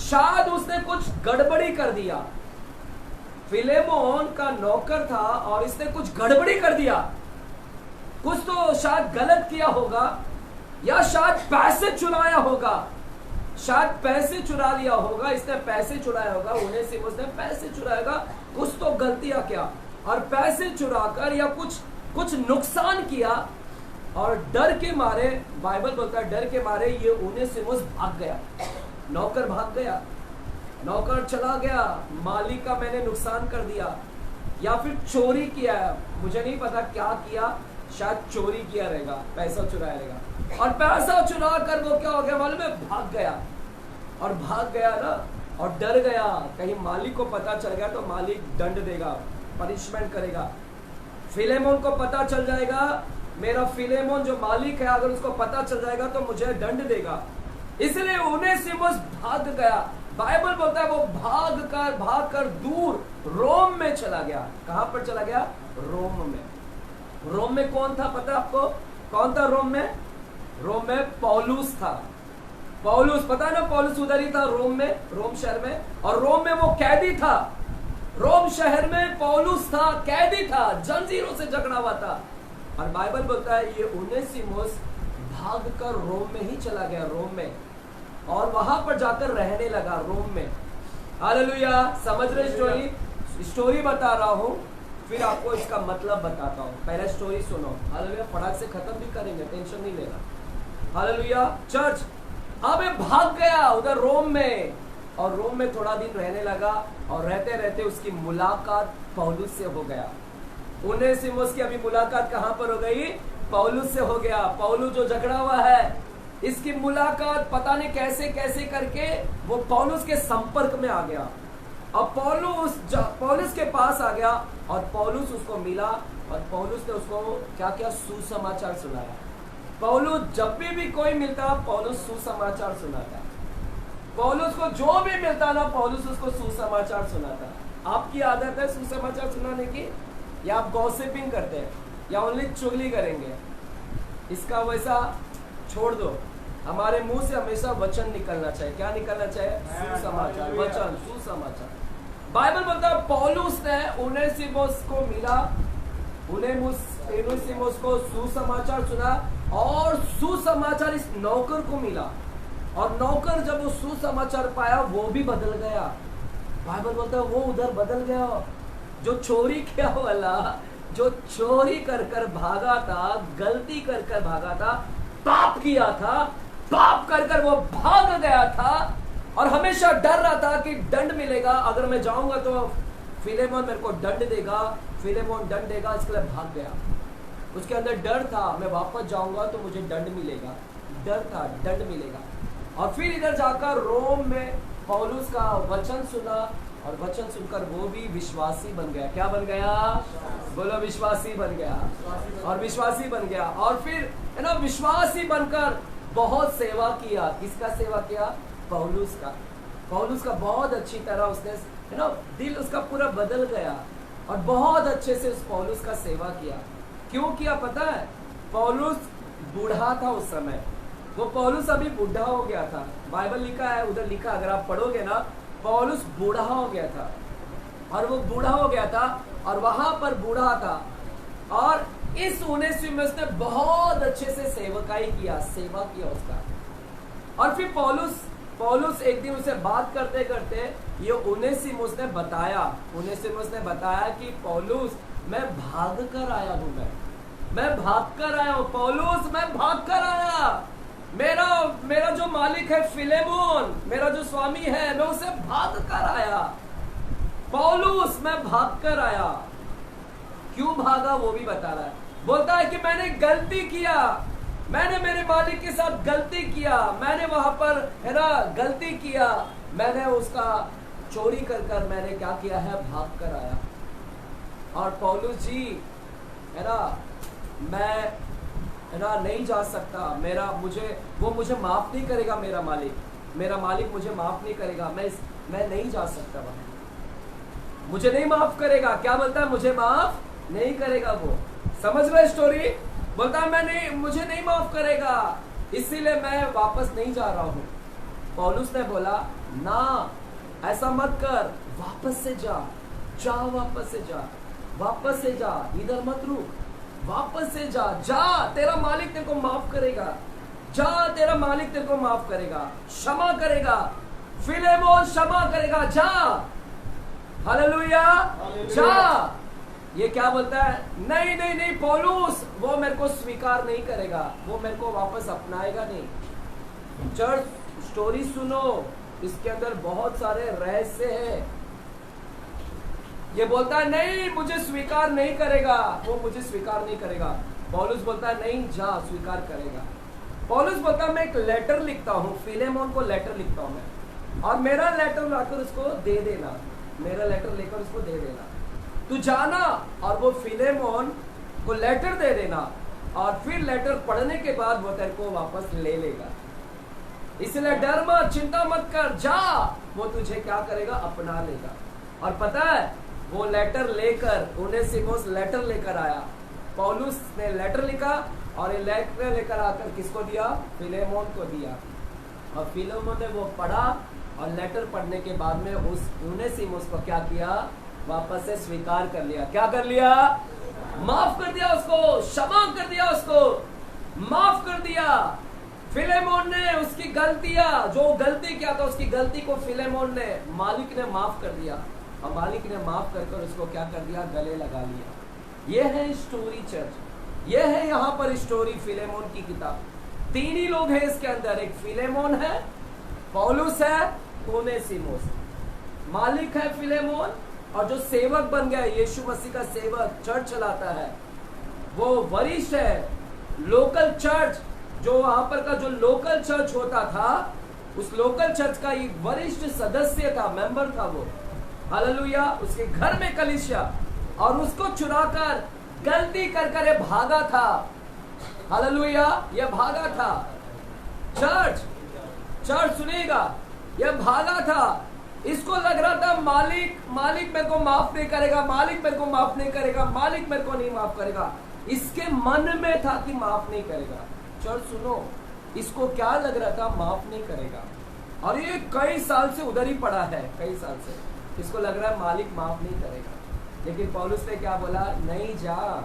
शायद उसने कुछ गड़बड़ी कर दिया। फिलेमोन का नौकर था और इसने कुछ गड़बड़ी कर दिया, कुछ तो शायद गलत किया होगा, या शायद पैसे चुराया होगा, शायद पैसे चुरा लिया होगा, इसने पैसे चुराया होगा, उनेसिमुस ने पैसे चुराया होगा, कुछ तो गलतियां किया और पैसे चुराकर या कुछ नुकसान किया। और डर के मारे, बाइबल बोलता है डर के मारे ये उनेसिमुस भाग गया, नौकर भाग गया, नौकर चला गया, मालिक का मैंने नुकसान कर दिया या फिर चोरी किया, मुझे नहीं पता क्या किया, शायद चोरी किया रहेगा, पैसा चुराया रहेगा। और पैसा चुरा कर वो क्या हो गया मालूम है? भाग गया। और भाग गया ना, और डर गया कहीं मालिक को पता चल गया तो मालिक दंड देगा, पनिशमेंट करेगा। फिलेमोन को पता चल जाएगा, मेरा फिलेमोन जो मालिक है अगर उसको पता चल जाएगा तो मुझे दंड देगा, इसलिए उनेसिमुस भाग गया। बाइबल बोलता है वो भाग कर दूर रोम में चला गया। कहां पर चला गया? रोम में। रोम में कौन था पता है आपको? कौन था रोम में? रोम में पौलुस था। पौलुस, पता है ना, पौलुस उधर ही था रोम में, रोम शहर में। और रोम में वो कैदी था, रोम शहर में पौलुस था, कैदी था, जंजीरों से जकड़ा हुआ था। और बाइबल बोलता है ये उनेसिमुस भागकर रोम में ही चला गया, रोम में, और वहां पर जाकर रहने लगा रोम में। हालेलुया। समझ रहे? स्टोरी बता रहा हूं, फिर आपको इसका मतलब बताता हूं। पहले स्टोरी सुनो। हालेलुया। फटाक से खत्म भी करेंगे, टेंशन नहीं लेना। हालेलुया। चर्च अब भाग गया उधर रोम में, और रोम में थोड़ा दिन रहने लगा, और रहते रहते उसकी मुलाकात पौलुस से हो गया। उनेसिमुस की अभी मुलाकात कहां पर हो गई? पौलुस से हो गया। पौलुस जो झगड़ा हुआ है, इसकी मुलाकात पता नहीं कैसे कैसे करके वो पौलुस के संपर्क में आ गया, और पौलुस के पास आ गया, और पौलुस उसको मिला, और पौलुस ने उसको क्या क्या सुसमाचार सुनाया। पौलुस जब भी कोई मिलता, पौलुस सुसमाचार सुनाता। पौलुस को जो भी मिलता ना, पौलुस उसको सुसमाचार सुनाता। आपकी आदत है सुसमाचार सुनाने की, या आप गॉसिपिंग करते हैं, या ओनली चुगली करेंगे? इसका वैसा छोड़ दो। हमारे मुंह से हमेशा वचन निकलना चाहिए। क्या निकलना चाहिए? सुसमाचार, वचन, सुसमाचार। बाइबल बोलता है पौलुस ने उनेसिमुस को मिला, उनेसिमुस को सुसमाचार सुना, और सुसमाचार इस नौकर को मिला, और नौकर जब वो सुसमाचार पाया वो भी बदल गया। बाइबल बोलता है वो उधर बदल गया, जो चोरी किया वाला, जो चोरी कर भागा था, गलती कर भागा था, पाप किया था, पाप कर वो भाग गया था, और हमेशा डर रहा था कि दंड मिलेगा, अगर मैं जाऊंगा तो फिलेमोन मेरे को दंड देगा, फिलेमोन दंड देगा, इसके लिए भाग गया। उसके अंदर डर था, मैं वापस जाऊंगा तो मुझे दंड मिलेगा, डर था दंड मिलेगा। और फिर इधर जाकर रोम में पौलुस का वचन सुना, और वचन सुनकर वो भी विश्वासी बन गया। क्या बन गया? बोलो विश्वासी बन गया। और विश्वासी बन गया और फिर है ना विश्वासी बनकर बहुत सेवा किया। किसका सेवा किया? पौलुस का। पौलुस का बहुत अच्छी तरह उसने है ना दिल उसका पूरा बदल गया और बहुत अच्छे से उस पौलुस का सेवा किया। क्यों किया पता है? पौलुस बूढ़ा था उस समय। वो पौलुस अभी बूढ़ा हो गया था। बाइबल लिखा है, उधर लिखा, अगर आप पढ़ोगे ना, पौलुस बूढ़ा हो गया था और वो बूढ़ा हो गया था और वहां पर बूढ़ा था और इस उनेसिमुस ने बहुत अच्छे से सेवकाई किया, सेवा किया उसका। और फिर पौलुस एक दिन उसे बात करते करते ये उनेसिमुस ने बताया कि पौलुस मैं भाग कर आया हूं, मैं भाग कर आया हूं पौलुस, मैं भाग कर आया। मेरा जो मालिक है फिलेमोन, मेरा जो स्वामी है, मैं उसे भाग कर आया। पौलुस मैं भाग कर आया। क्यों भागा वो भी बता रहा है। बोलता है कि मैंने गलती किया, मैंने मेरे मालिक के साथ गलती किया, मैंने वहां पर है ना गलती किया, मैंने उसका चोरी कर मैंने क्या किया है, भाग कर आया। और पौलुस जी है ना, मैं है ना नहीं जा सकता, वो मुझे माफ नहीं करेगा, मेरा मालिक मुझे माफ नहीं करेगा, मैं नहीं जा सकता वहां, मुझे नहीं माफ करेगा। क्या बोलता है? मुझे माफ नहीं करेगा। वो समझ रहे स्टोरी? बोलता है मुझे नहीं माफ करेगा, इसीलिए मैं वापस नहीं जा रहा हूं। पौलुस ने बोला ना, ऐसा मत कर, वापस से जा, वापस से जा, इधर मत रुक, वापस से जा, तेरा मालिक तेरे को माफ करेगा, तेरा मालिक तेरे को माफ करेगा, क्षमा करेगा, फिलेमोन क्षमा करेगा, जा, हालेलुया, जा। ये क्या बोलता है? नहीं पौलुस, वो मेरे को स्वीकार नहीं करेगा, वो मेरे को वापस अपनाएगा नहीं। चर्च स्टोरी सुनो, इसके अंदर बहुत सारे रहस्य हैं। ये बोलता है नहीं, मुझे स्वीकार नहीं करेगा, वो मुझे स्वीकार नहीं करेगा। पौलुस बोलता है नहीं, जा, स्वीकार करेगा। पौलुस बोलता है मैं एक लेटर लिखता हूँ, फिलेमोन को लेटर लिखता हूँ मैं, और मेरा लेटर लाकर उसको दे देना, मेरा लेटर लेकर उसको दे देना, तू जाना और वो फिलेमोन को लेटर दे देना, और फिर लेटर पढ़ने के बाद वो तेरे को वापस ले लेगा। इसलिए डर मत, चिंता मत कर, जा, वो तुझे क्या करेगा, अपना लेगा। और पता है वो लेटर लेकर, उनेसिमुस लेटर लेकर आया। पौलुस ने लेटर लिखा और ये लेटर लेकर आकर किसको दिया? फिलेमोन को दिया। और फिलेमोन ने वो पढ़ा और लेटर पढ़ने के बाद में उस उनेसिमुस को क्या किया? वापस से स्वीकार कर लिया। क्या कर लिया? माफ कर दिया उसको, क्षमा कर दिया उसको, माफ कर दिया। फिलेमोन ने उसकी गलतियां, जो गलती किया था उसकी गलती को फिलेमोन ने, मालिक ने माफ कर दिया, और मालिक ने माफ कर उसको क्या कर दिया? गले लगा लिया। ये है स्टोरी चर्च, ये है यहाँ पर स्टोरी फिलेमोन की किताब। तीन ही लोग हैं इसके अंदर, एक फिलेमोन है, पौलुस है, उनेसिमुस। मालिक है फिलेमोन, और जो सेवक बन गया, यीशु मसीह का सेवक, चर्च चलाता है, वो वरिष्ठ है। लोकल चर्च, जो वहां पर का जो लोकल चर्च होता था, उस लोकल चर्च का एक वरिष्ठ सदस्य था, मेंबर था वो, हालेलुया। उसके घर में कलीसिया, और उसको चुराकर गलती कर भागा था, हालेलुया, ये भागा था। चर्च सुनिएगा, ये भागा था। इसको लग रहा था मालिक मेरे को माफ नहीं करेगा, मालिक मेरे को माफ नहीं करेगा, मालिक मेरे को नहीं माफ करेगा। इसके मन में था कि माफ नहीं करेगा। चर्च सुनो, इसको क्या लग रहा था? माफ नहीं करेगा। और ये कई साल से उधर ही पड़ा है, कई साल से इसको लग रहा है मालिक माफ नहीं करेगा। लेकिन पौलुस ने क्या बोला? नहीं, जा,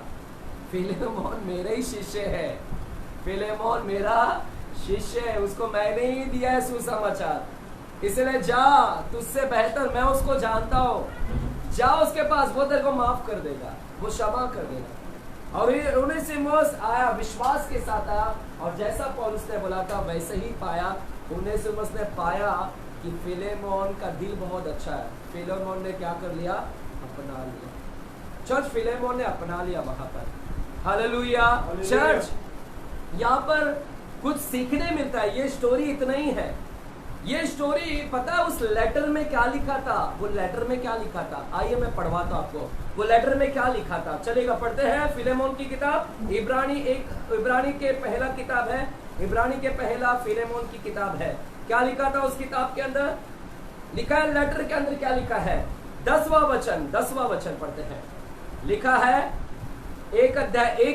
फिलेमोन मेरे ही शिष्य है, फिलेमोन मेरा शिष्य है, उसको मैंने ही दिया है सुसमाचार, इसलिए जा, तुझसे बेहतर मैं उसको जानता हूँ, जा उसके पास, वो तेरे को माफ कर देगा, वो क्षमा कर देगा। और उनेसिमुस आया, विश्वास के साथ आया, और जैसा पौलुस ने बोला था वैसे ही पाया। उनेसिमुस ने पाया कि फिलेमोन का दिल बहुत अच्छा है। फिलेमोन ने क्या कर लिया? अपना लिया। चर्च फिलेमोन ने अपना लिया वहां पर, हालेलुया। चर्च यहाँ पर कुछ सीखने मिलता है, ये स्टोरी इतना ही है, ये स्टोरी पता है उस लेटर में क्या लिखा था? वो लेटर में क्या लिखा था, आइए मैं पढ़वाता हूं आपको। वो लेटर में क्या लिखा था, चलेगा पढ़ते हैं। फिलेमोन की किताब, इब्रानी के पहला किताब है, इब्रानी के पहला फिलेमोन की किताब है। क्या लिखा था उस किताब के अंदर? लिखा है लेटर के अंदर, क्या लिखा है? 10वां वचन पढ़ते हैं। लिखा है एक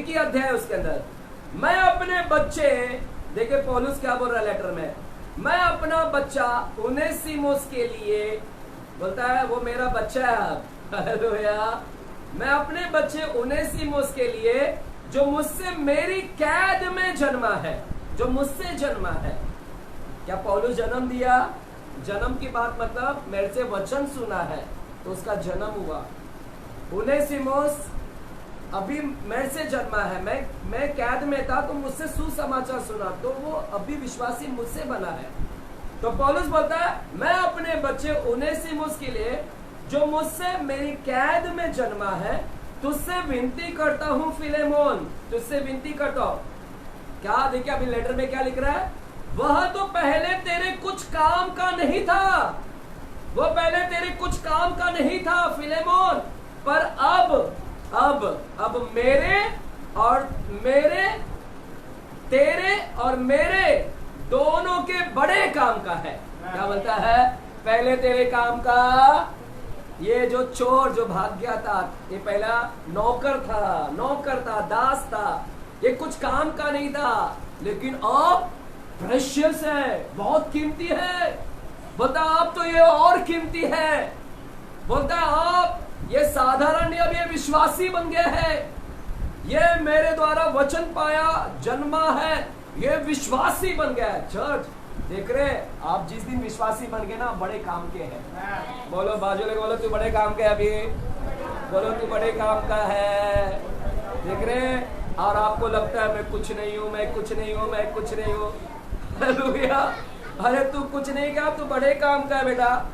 ही अध्याय उसके अंदर, मैं अपने बच्चे, देखिए पौलुस क्या बोल रहा है लेटर में, मैं अपना बच्चा उनेसिमुस के लिए, बोलता है वो मेरा बच्चा है, हालेलुया, मैं अपने बच्चे उनेसिमुस के लिए जो मुझसे मेरी कैद में जन्मा है, जो मुझसे जन्मा है। क्या पौलुस जन्म दिया? जन्म की बात मतलब मेरे से वचन सुना है तो उसका जन्म हुआ। उनेसिमुस अभी मेरे से जन्मा है, मैं कैद में था तो मुझसे सुसमाचार सुना, तो वो अभी विश्वासी मुझसे बना है। तो पौलुस बोलता है मैं अपने बच्चे उनेसिमुस के लिए जो मुझसे मेरी कैद में जन्मा है तुझसे विनती करता हूँ फिलेमोन, तुझसे विनती करता हूँ। क्या देखिए अभी लेटर में क्या लिख रहा है? वह तो पहले तेरे कुछ काम का नहीं था, वो पहले तेरे कुछ काम का नहीं था फिलेमोन, पर अब तेरे और मेरे दोनों के बड़े काम का है। क्या बोलता है? पहले तेरे काम का, ये जो चोर जो भाग गया था, ये पहला नौकर था, दास था, ये कुछ काम का नहीं था, लेकिन अब प्रेशियस है, बहुत कीमती है। बोलता अब तो ये और कीमती है। बोलता आप ये साधारण नहीं, अब ये विश्वासी बन गया है, ये मेरे द्वारा वचन पाया, जन्मा है, ये विश्वासी बन गया है। चर्च देख रहे, आप जिस दिन विश्वासी बन गए ना, बड़े काम के हैं। बोलो बाजू लगे, बोलो तू बड़े काम के, अभी बोलो तू बड़े काम का है। देख रहे, और आपको लगता है मैं कुछ नहीं हूं, मैं कुछ नहीं हूं। हालेलुया। अरे तू कुछ नहीं क्या, तू बड़े काम का है बेटा।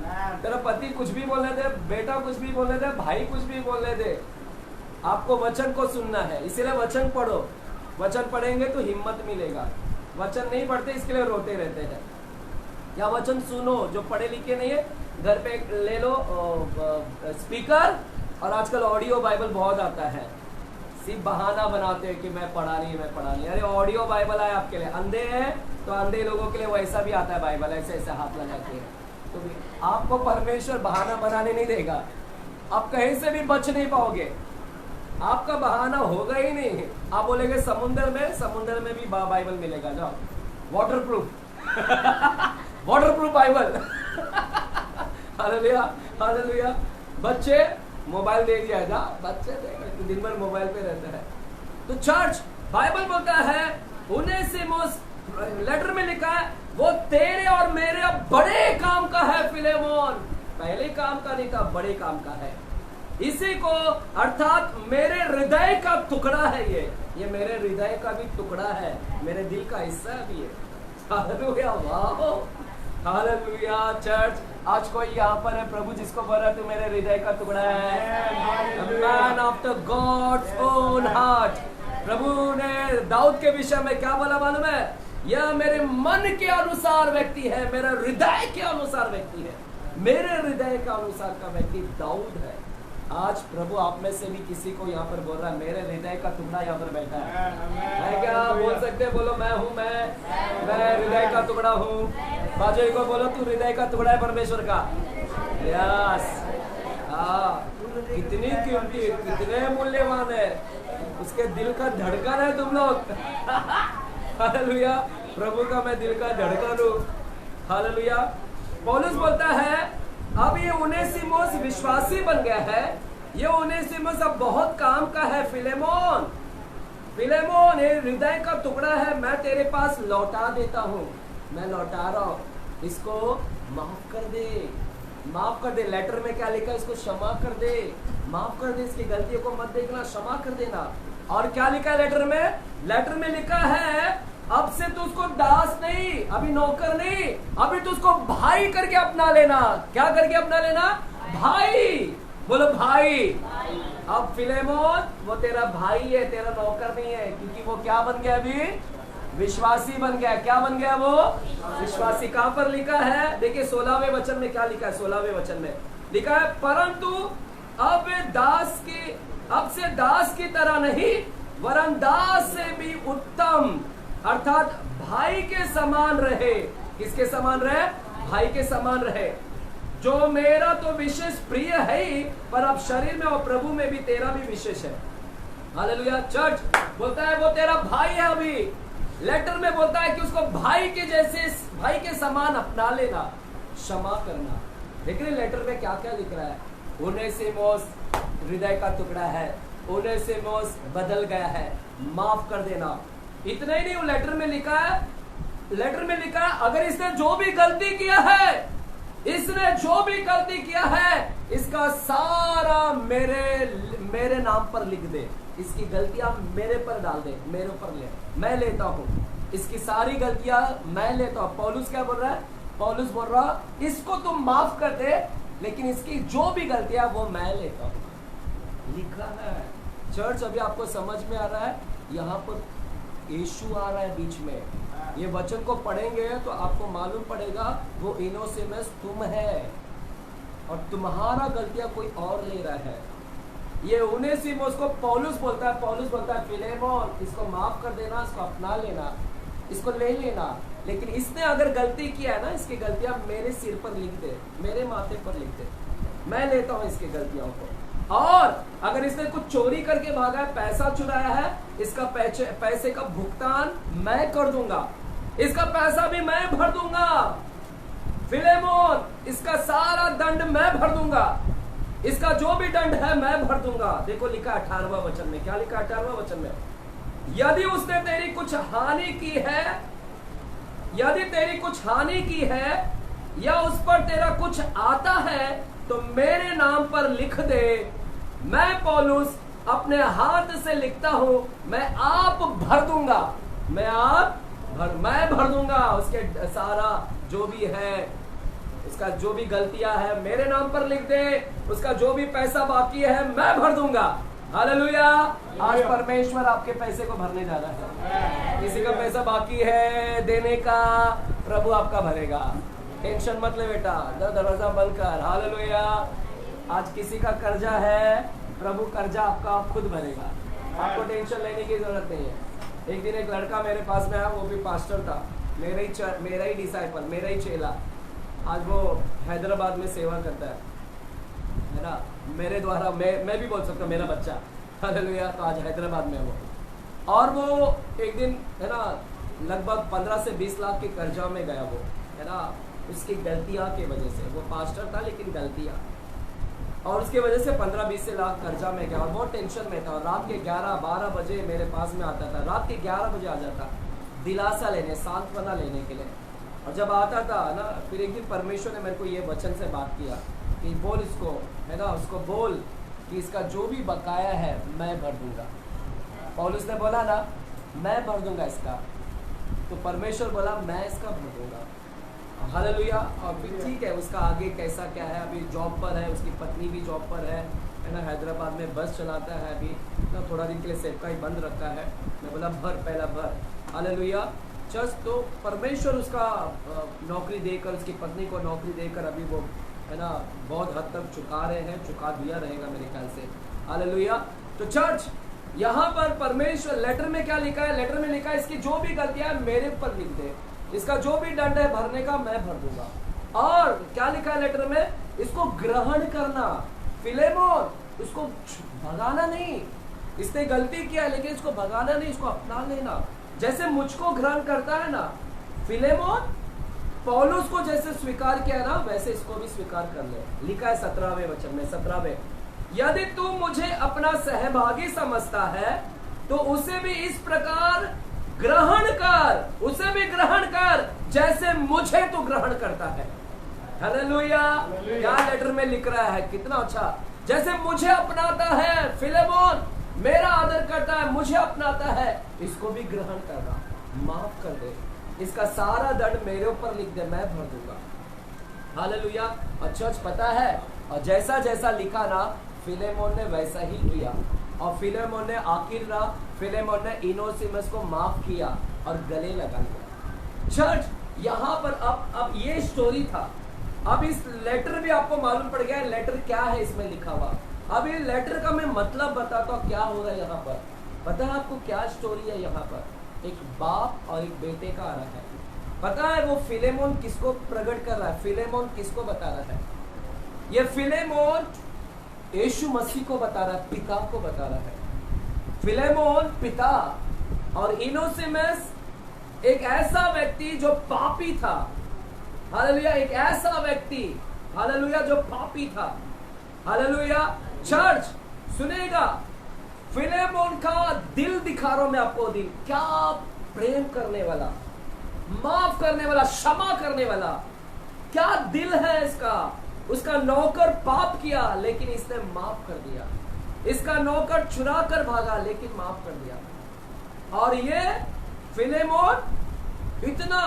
तेरा पति कुछ भी बोलने दे, बेटा कुछ भी बोलने दे, भाई कुछ भी बोलने दे, आपको वचन को सुनना है। इसीलिए वचन पढ़ो, वचन पढ़ेंगे तो हिम्मत मिलेगा। वचन नहीं पढ़ते इसके लिए रोते रहते हैं। या वचन सुनो, जो पढ़े लिखे नहीं है घर पे ले लो स्पीकर, और आजकल ऑडियो बाइबल बहुत आता है। सिर्फ बहाना बनाते हैं कि मैं पढ़ा नहीं। अरे ऑडियो बाइबल आए आपके लिए, अंधे हैं तो अंधे लोगों के लिए वैसा भी आता है बाइबल, ऐसे हाथ लगाते हैं। तो आपको परमेश्वर बहाना बनाने नहीं देगा, आप कहीं से भी बच नहीं पाओगे, आपका बहाना होगा ही नहीं। आप बोलेंगे समुंदर में भी बाइबल मिलेगा, जाओ वाटरप्रूफ बाइबल। हालेलुया। बच्चे मोबाइल दे दिया जा, बच्चे दिन भर मोबाइल पे रहते हैं। तो चर्च बाइबल बोलता है उनेसिमुस, लेटर में लिखा है वो तेरे और मेरे अब बड़े काम का है फिलेमोन। पहले काम का नहीं था, बड़े काम का है। इसी को अर्थात मेरे हृदय का टुकड़ा है, ये मेरे हृदय का भी टुकड़ा है, मेरे दिल का हिस्सा भी है। हालेलुया, वाह, हालेलुया। चर्च आज कोई यहाँ पर है प्रभु जिसको बोल रहा है तू मेरे हृदय का टुकड़ा है, man of the God's own heart. प्रभु ने दाऊद के विषय में क्या बोला मालूम है? यह मेरे मन के अनुसार व्यक्ति है, मेरे हृदय के अनुसार व्यक्ति है। मेरे हृदय के अनुसार का व्यक्ति दाऊद है। आज प्रभु आप में से भी किसी को यहाँ पर बोल रहा है मेरे हृदय का टुकड़ा यहाँ पर बैठा है। मैं क्या बोल सकते, बोलो मैं हूँ, मैं हृदय का टुकड़ा हूँ। बाजू को बोलो तू हृदय का टुकड़ा है परमेश्वर का। यस, कितनी कीमती, कितने मूल्यवान है, उसके दिल का धड़कन है तुम लोग। हालेलुया, प्रभु का मैं दिल का धड़कन हूँ। हालेलुया। पौलुस बोलता है अब ये उनेसिमुस विश्वासी बन गया है, ये उनेसिमुस अब बहुत काम का है। फिलेमोन ये हृदय का टुकड़ा है, मैं तेरे पास लौटा देता हूँ, मैं लौटा रहा हूँ, इसको माफ कर दे। लेटर में क्या लिखा है? इसको क्षमा कर दे, माफ कर दे, इसकी गलतियों को मत देखना, क्षमा कर देना। और क्या लिखा है लेटर में? लेटर में लिखा है अब से तू उसको दास नहीं, अभी नौकर नहीं, अभी तू उसको भाई करके अपना लेना। क्या करके अपना लेना? भाई। बोलो भाई। अब फिलेमोन वो तेरा भाई है, तेरा नौकर नहीं है, क्योंकि वो क्या बन गया? अभी विश्वासी बन गया। क्या बन गया वो? विश्वासी। कहां पर लिखा है? देखिए 16वें वचन में क्या लिखा है? 16वें वचन में लिखा है, परंतु अब से दास की तरह नहीं, वरन दास से भी उत्तम, अर्थात भाई के समान रहे। किसके समान रहे? भाई के समान रहे। जो मेरा तो विशेष प्रिय है ही, पर अब शरीर में और प्रभु में भी तेरा भी विशेष है। हालेलुया। चर्च बोलता है वो तेरा भाई है। अभी लेटर में बोलता है कि उसको भाई के जैसे, भाई के समान अपना लेना, क्षमा करना। लेकिन लेटर में क्या क्या लिख रहा है? ओनेसिमोस हृदय का टुकड़ा है, ओनेसिमोस बदल गया है, माफ कर देना। इतना ही नहीं, वो लेटर में लिखा है, अगर इसने जो भी गलती किया है, इसका सारा मेरे नाम पर लिख दे। इसकी गलतियां मेरे पर डाल दे, मेरे ऊपर ले, मैं लेता हूं इसकी सारी गलतियां, मैं लेता हूं। पौलुस क्या बोल रहा है? पौलुस बोल रहा इसको तुम माफ कर दे, लेकिन इसकी जो भी गलतियां वो मैं लेता हूं। लिखा है। चर्च अभी आपको समझ में आ रहा है? यहाँ पर यीशु आ रहा है बीच में। ये वचन को पढ़ेंगे तो आपको मालूम पड़ेगा वो इनोसिमस तुम है और तुम्हारा गलतियां कोई और ले रहा है। ये ओनेसिमोस को पौलुस बोलता है फिलेमोन, इसको माफ कर देना, इसको अपना लेना, इसको ले लेना। लेकिन इसने अगर गलती किया है ना, इसकी गलतियां मेरे सिर पर लिख दे, मेरे माथे पर लिख दे, मैं लेता हूं इसकी गलतियों को। और अगर इसने कुछ चोरी करके भागा है, पैसा चुराया है, इसका पैसे का भुगतान मैं कर दूंगा, इसका पैसा भी मैं भर दूंगा। फिलेमोन, इसका सारा दंड मैं भर दूंगा, इसका जो भी दंड है मैं भर दूंगा। देखो लिखा 18वां वचन में, क्या लिखा 18वां वचन में? यदि उसने तेरी कुछ हानि की है, या उस पर तेरा कुछ आता है, तो मेरे नाम पर लिख दे। मैं पौलुस अपने हाथ से लिखता हूं, मैं आप भर दूंगा, मैं भर दूंगा। उसके सारा जो भी है, उसका जो भी गलतियां है मेरे नाम पर लिख दे, उसका जो भी पैसा बाकी है मैं भर दूंगा। हालेलुया। आज परमेश्वर आपके पैसे को भरने जा रहा है। किसी का पैसा बाकी है देने का, प्रभु आपका भरेगा। टेंशन मत ले बेटा, दरवाजा बंद कर। हालेलुया। आज किसी का कर्जा है, प्रभु कर्जा आपका खुद भरेगा, आपको टेंशन लेने की जरूरत नहीं है। एक दिन एक लड़का मेरे पास में आया, वो भी पास्टर था, मेरा ही डिसाइपल, मेरा ही चेला। आज वो हैदराबाद में सेवा करता है ना, मेरे द्वारा मैं भी बोल सकता हूँ मेरा बच्चा। हालेलुया। तो आज हैदराबाद में वो, और वो एक दिन है ना लगभग 15 से 20 लाख के कर्जा में गया वो, है ना, उसकी गलतियाँ की वजह से। वो पास्टर था लेकिन गलतियाँ, और उसके वजह से 15-20 लाख कर्जा में गया और बहुत टेंशन में था। और रात के 11-12 बजे मेरे पास में आता था, रात के 11 बजे आ जाता दिलासा लेने, सांत्वना लेने के लिए। और जब आता था ना, फिर एक दिन परमेश्वर ने मेरे को ये वचन से बात किया कि बोल इसको, है ना, उसको बोल कि इसका जो भी बकाया है मैं भर दूंगा। पौलुस ने बोला ना मैं भर दूंगा इसका, तो परमेश्वर बोला मैं इसका भर दूंगा। हालेलुया। और फिर ठीक है, उसका आगे कैसा क्या है, अभी जॉब पर है, उसकी पत्नी भी जॉब पर है ना, हैदराबाद में बस चलाता है अभी ना, थोड़ा दिन के लिए सेवका ही बंद रखा है। मैं बोला भर, पहला भर। हालेलुया। चर्च तो परमेश्वर उसका नौकरी देकर, उसकी पत्नी को नौकरी देकर अभी वो है ना बहुत हद तक चुका रहे हैं, चुका दिया रहेगा मेरे ख्याल से। हालेलुया। तो चर्च यहाँ पर परमेश्वर लेटर में क्या लिखा है? लेटर में लिखा है इसकी जो भी गलतियां है मेरे पर लिख दे, इसका जो भी दंड है भरने का मैं भर दूंगा। और क्या लिखा है लेटर में? इसको ग्रहण करना। फिलेमोन, उसको भगाना नहीं। इसने गलती किया लेकिन इसको भगाना नहीं, इसको अपना लेना। जैसे मुझको ग्रहण करता है ना फिलेमोन, पौलुस को जैसे स्वीकार किया ना, वैसे इसको भी स्वीकार कर ले। लिखा है 17वें वचन में, 17वें, यदि तू मुझे अपना सहभागी समझता है तो उसे भी इस प्रकार ग्रहण कर, उसे भी ग्रहण कर जैसे मुझे तू ग्रहण करता है। हालेलुया। क्या लेटर में लिख रहा है, कितना अच्छा। जैसे मुझे अपनाता है फिलेमोन, मेरा आदर करता है, मुझे अपनाता है, इसको भी ग्रहण करना, माफ कर दे, इसका सारा दंड मेरे ऊपर लिख दे, मैं भर दूंगा। हालेलुया। और चर्च पता है, और जैसा जैसा लिखा ना फिलेमोन ने वैसा ही किया, और फिलेमोन ने आखिर फिलेमोन ने इनोसिमस को माफ किया। और गले लगा लिया। चर्च, यहाँ पर अब ये स्टोरी था। अब इस लेटर भी आपको मालूम पड़ गया है लेटर क्या है इसमें लिखा हुआ। अब ये लेटर का मैं मतलब बताता हूँ क्या हो रहा है यहाँ पर। पता है आपको क्या स्टोरी है यहाँ पर? एक बाप और एक बेटे का आ रहा है। पता है वो फिलेमोन किसको प्रकट कर रहा है? फिलेमोन किसको बता रहा है? ये फिलेमोन यीशु मसीह को बता रहा है, पिता को बता रहा है। फिलेमोन पिता और इनोसिमस एक ऐसा व्यक्ति जो पापी था। हालेलुया, एक ऐसा व्यक्ति, हालेलुया, जो पापी था। हालेलुया। चर्च सुनेगा, फिलेमोन का दिल दिखा रहा हूं मैं आपको। दिल क्या प्रेम करने वाला, माफ करने वाला, क्षमा करने वाला, क्या दिल है इसका। उसका नौकर पाप किया लेकिन इसने माफ कर दिया। इसका नौकर चुरा कर भागा लेकिन माफ कर दिया। और ये फिलेमोन इतना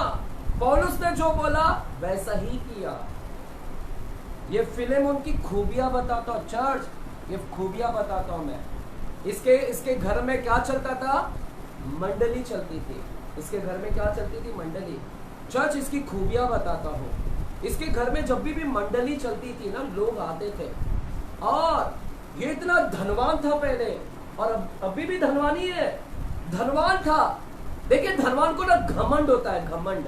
पौलुस ने जो बोला वैसा ही किया। ये फिलेमोन की खूबियां बताता हूं चर्च, ये खूबियां बताता हूं मैं। इसके घर में क्या चलता था? मंडली चलती थी। इसके घर में क्या चलती थी? मंडली। चर्च, इसकी खूबियां बताता हूं। इसके घर में जब भी मंडली चलती थी ना, लोग आते थे। और ये इतना धनवान था पहले, और अभी भी धनवान ही है। धनवान था। देखिए, धनवान को ना घमंड होता है, घमंड,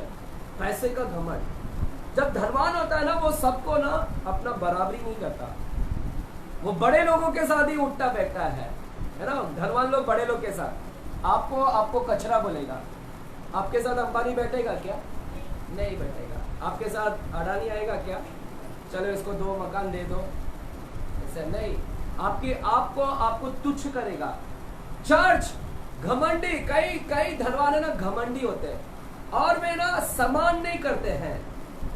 पैसे का घमंड। जब धनवान होता है ना, वो सबको ना अपना बराबरी नहीं करता। वो बड़े लोगों के साथ ही उठता बैठता है ना। धनवान लोग बड़े लोग के साथ, आपको कचरा बोलेगा। आपके साथ अंबानी बैठेगा क्या? नहीं बैठेगा। आपके साथ अडानी आएगा क्या? चलो इसको 2 मकान दे दो, ऐसे नहीं। आपको तुच्छ करेगा। चर्च, घमंडी, कई धनवान है ना, घमंडी होते हैं। और वे ना समान नहीं करते हैं।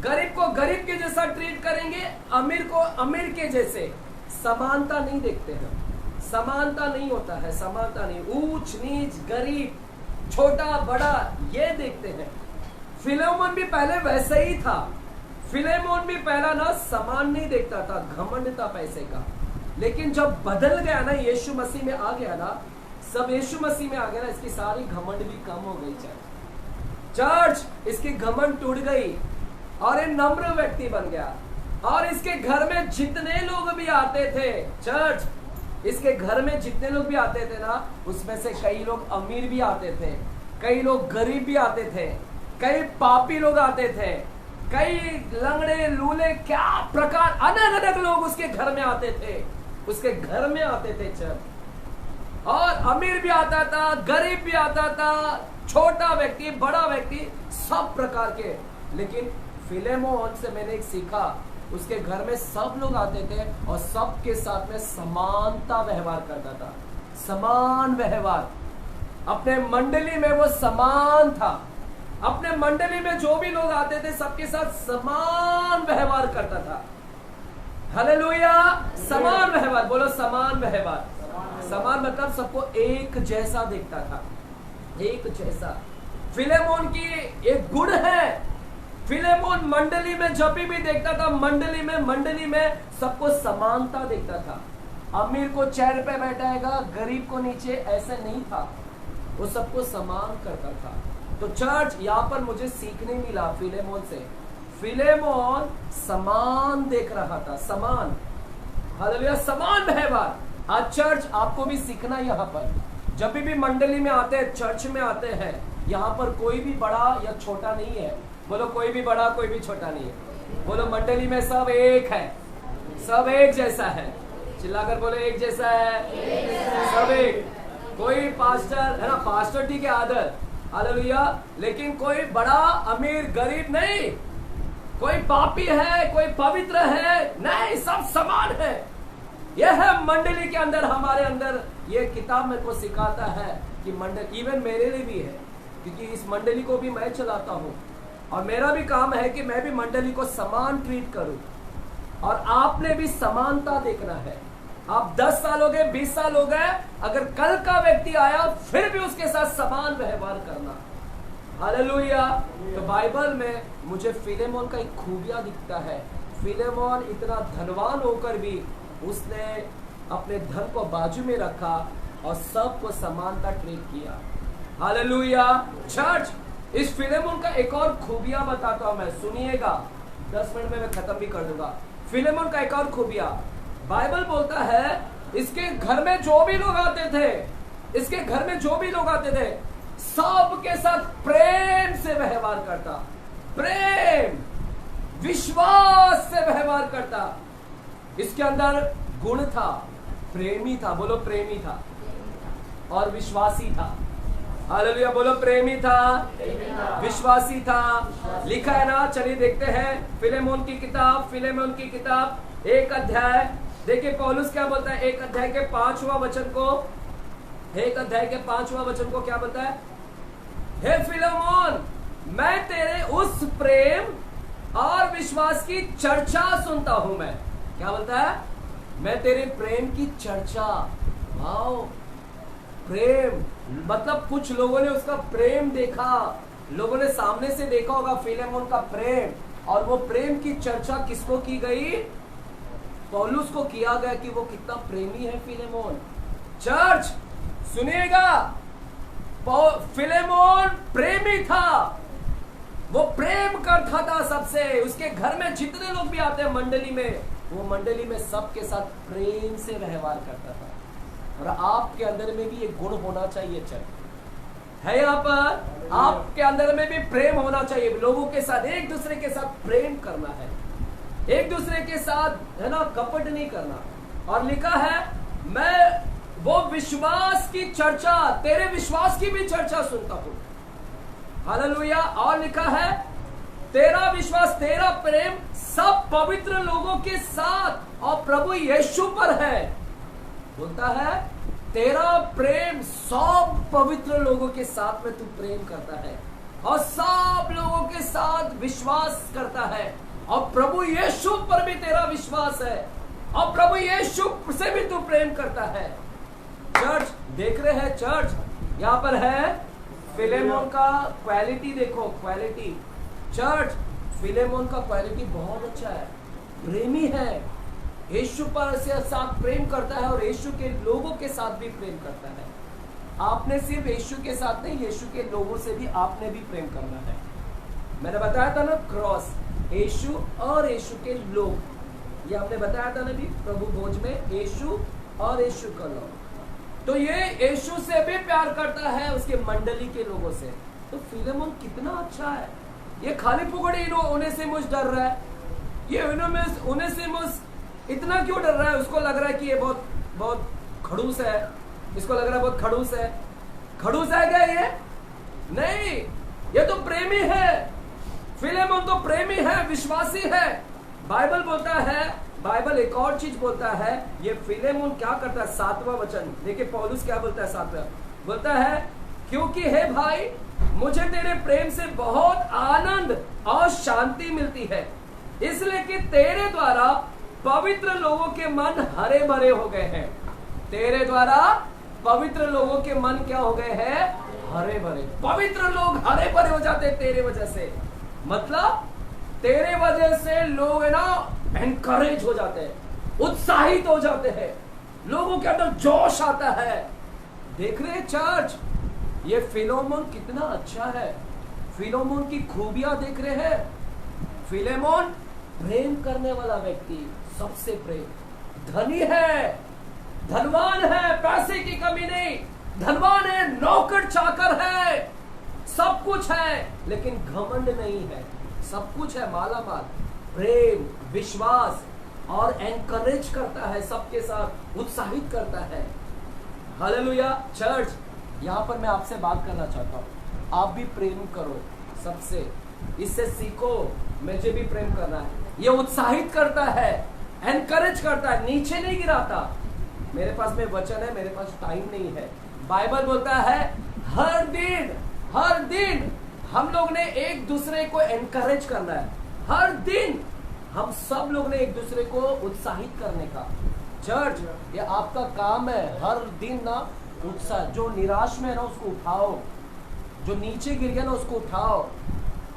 गरीब को गरीब के जैसा ट्रीट करेंगे, अमीर को अमीर के जैसे। समानता नहीं देखते हैं। समानता नहीं होता है, समानता नहीं। ऊंच नीच, गरीब, छोटा बड़ा, ये देखते हैं। फिलेमोन भी पहले वैसे ही था। फिलेमोन भी पहला ना समान नहीं देखता था, घमंड था पैसे का। लेकिन जब बदल गया ना, यीशु मसीह में आ गया ना, सब यीशु मसीह में आ गया ना, इसकी सारी घमंड भी कम हो गई। चर्च, इसकी घमंड टूट गई और एक नम्र व्यक्ति बन गया। और इसके घर में जितने लोग भी आते थे, चर्च, इसके घर में जितने लोग भी आते थे ना, उसमें से कई लोग अमीर भी आते थे, कई लोग गरीब भी आते थे, कई पापी लोग आते थे, कई लंगड़े लूले, क्या प्रकार अलग अलग लोग उसके घर में आते थे। उसके घर में आते थे चर्च। और अमीर भी आता था, गरीब भी आता था, छोटा व्यक्ति, बड़ा व्यक्ति, सब प्रकार के। लेकिन फिलेमोन से मैंने एक सीखा, उसके घर में सब लोग आते थे और सबके साथ में समानता व्यवहार करता था। समान व्यवहार। अपने मंडली में वो समान था। अपने मंडली में जो भी लोग आते थे सबके साथ समान व्यवहार करता था। हालेलुया। समान व्यवहार, बोलो समान व्यवहार। समान मतलब सबको एक जैसा देखता था, एक जैसा। फिलेमोन की एक गुण है, फिलेमोन मंडली में जब भी देखता था, मंडली में सबको समानता देखता था। अमीर को चेयर पे बैठाएगा, गरीब को नीचे, ऐसे नहीं था। वो सबको समान करता था। तो चर्च, यहाँ पर मुझे सीखने मिला फिलेमोन से। फिलेमोन समान देख रहा था, समान। हालेलुया, समान व्यवहार। आज चर्च, आपको भी सीखना। यहाँ पर जब भी मंडली में आते हैं, चर्च में आते हैं, यहाँ पर कोई भी बड़ा या छोटा नहीं है। बोलो, कोई भी बड़ा कोई भी छोटा नहीं है। बोलो, मंडली में सब एक है, सब एक जैसा है। चिल्लाकर बोलो, एक जैसा है, सब एक। कोई पास्टर है ना, पास्टर ठीक है, आदर, हालेलुया, लेकिन कोई बड़ा अमीर गरीब नहीं, कोई पापी है, कोई पवित्र है, नहीं, सब समान है। यह है मंडली के अंदर, हमारे अंदर। ये किताब मेरे को सिखाता है कि मंडली, इवन मेरे लिए भी है, क्योंकि इस मंडली को भी मैं चलाता हूँ और मेरा भी काम है कि मैं भी मंडली को समान ट्रीट करूं। और आपने भी समानता देखना है। आप 10 साल हो गए, 20 साल हो गए, अगर कल का व्यक्ति आया फिर भी उसके साथ समान व्यवहार करना। हालेलुया। तो बाइबल में मुझे फिलेमोन का एक खूबियां दिखता है। फिलेमोन इतना धनवान होकर भी उसने अपने धन को बाजू में रखा और सबको समानता ट्रीट किया। हालेलुया। चर्च, इस फिलेमोन का एक और खूबिया बताता हूं मैं, सुनिएगा, 10 मिनट में मैं खत्म भी कर दूंगा। फिलेमोन का एक और खूबिया, बाइबल बोलता है इसके घर में जो भी लोग आते थे, इसके घर में जो भी लोग आते थे, सबके साथ प्रेम से व्यवहार करता, प्रेम विश्वास से व्यवहार करता। इसके अंदर गुण था, प्रेमी था, बोलो प्रेमी था, और विश्वासी था। हालेलुया, बोलो प्रेमी था, विश्वासी था। लिखा है ना, चलिए देखते हैं फिलेमोन की किताब, फिलेमोन की किताब 1 अध्याय। देखिए पौलुस क्या बोलता है 1 अध्याय के 5वां वचन को, 1 अध्याय के 5वां वचन को क्या बोलता है? हे फिलेमोन, मैं तेरे उस प्रेम और विश्वास की चर्चा सुनता हूं। मैं क्या बोलता है? मैं तेरे प्रेम की चर्चा। आओ, प्रेम मतलब कुछ लोगों ने उसका प्रेम देखा, लोगों ने सामने से देखा होगा फिलेमोन का प्रेम, और वो प्रेम की चर्चा किसको की गई? पौलुस को किया गया कि वो कितना प्रेमी है फिलेमोन। चर्च सुनिएगा, फिलेमोन प्रेमी था, वो प्रेम करता था सबसे। उसके घर में जितने लोग भी आते हैं मंडली में, वो मंडली में सबके साथ प्रेम से व्यवहार करता था। और आपके अंदर में भी ये गुण होना चाहिए। चल है यहाँ पर, आपके अंदर में भी प्रेम होना चाहिए। लोगों के साथ, एक दूसरे के साथ प्रेम करना है, एक दूसरे के साथ, है ना, कपट नहीं करना। और लिखा है मैं वो विश्वास की चर्चा, तेरे विश्वास की भी चर्चा सुनता हूं। हालेलुया। और लिखा है तेरा विश्वास, तेरा प्रेम सब पवित्र लोगों के साथ और प्रभु यीशु पर है। बोलता है तेरा प्रेम सब पवित्र लोगों के साथ में तू प्रेम करता है, और सब लोगों के साथ विश्वास करता है, और प्रभु यीशु पर भी तेरा विश्वास है, और प्रभु यीशु से भी तू प्रेम करता है। चर्च देख रहे हैं, चर्च यहाँ पर है फिलेमोन का क्वालिटी देखो, क्वालिटी। चर्च फिलेमोन का क्वालिटी बहुत अच्छा है, प्रेमी है, यीशु पर से साथ प्रेम करता है, और यीशु के लोगों के साथ भी प्रेम करता है। आपने सिर्फ यीशु के साथ नहीं, यीशु के लोगों से भी आपने भी प्रेम करना है। मैंने बताया था ना, क्रॉस, यीशु और यीशु के लोग, ये हमने बताया था ना भी प्रभु भोज में, यीशु और यीशु का लोग। तो ये यीशु से भी प्यार करता है, उसके मंडली के लोगों से। तो फिलेमोन कितना अच्छा है। ये खाली पुगड़ी उन्हें से मुझ डर रहा है, ये उन्हें से मुझ इतना क्यों डर रहा है? उसको लग रहा है कि ये बहुत बहुत खड़ूस है, इसको लग रहा है बहुत खड़ूस है। खड़ूस है क्या ये? नहीं, ये तो प्रेमी है। फिलेमोन तो प्रेमी है, विश्वासी है। बाइबल बोलता है, बाइबल एक और चीज बोलता है, ये फिलेमोन क्या करता है? 7वां वचन देखिए, पौलुस क्या बोलता है 7वां, बोलता है क्योंकि हे भाई, मुझे तेरे प्रेम से बहुत आनंद और शांति मिलती है, इसलिए कि तेरे द्वारा पवित्र लोगों के मन हरे भरे हो गए हैं। तेरे द्वारा पवित्र लोगों के मन क्या हो गए हैं? हरे भरे। पवित्र लोग हरे भरे हो जाते हैं तेरे वजह से। मतलब तेरे वजह से लोग है ना एनकरेज हो जाते हैं, उत्साहित हो जाते हैं, लोगों के अंदर जोश आता है। देख रहे हैं चर्च, ये फिलेमोन कितना अच्छा है। फिलेमोन की खूबियां देख रहे हैं। फिलेमोन प्रेम करने वाला व्यक्ति, सबसे प्रेम, धनी है, धनवान है, पैसे की कमी नहीं, धनवान है, नौकर चाकर है, सब कुछ है, लेकिन घमंड नहीं है। सब कुछ है, माला माल, प्रेम, विश्वास, और एनकरेज करता है, सबके साथ उत्साहित करता है। हालेलुया। चर्च, यहाँ पर मैं आपसे बात करना चाहता हूँ, आप भी प्रेम करो सबसे, इससे सीखो। मुझे भी प्रेम करना है। ये उत्साहित करता है, एनकरेज करता है, नीचे नहीं गिराता। मेरे पास में वचन है, मेरे पास टाइम नहीं है। बाइबल बोलता है हर दिन हम लोग ने एक दूसरे को एनकरेज करना है। हर दिन हम सब लोग ने एक दूसरे को उत्साहित करने का। चर्च, ये आपका काम है, हर दिन ना उत्साह, जो निराश में है ना उसको उठाओ, जो नीचे गिर गया ना उसको उठाओ।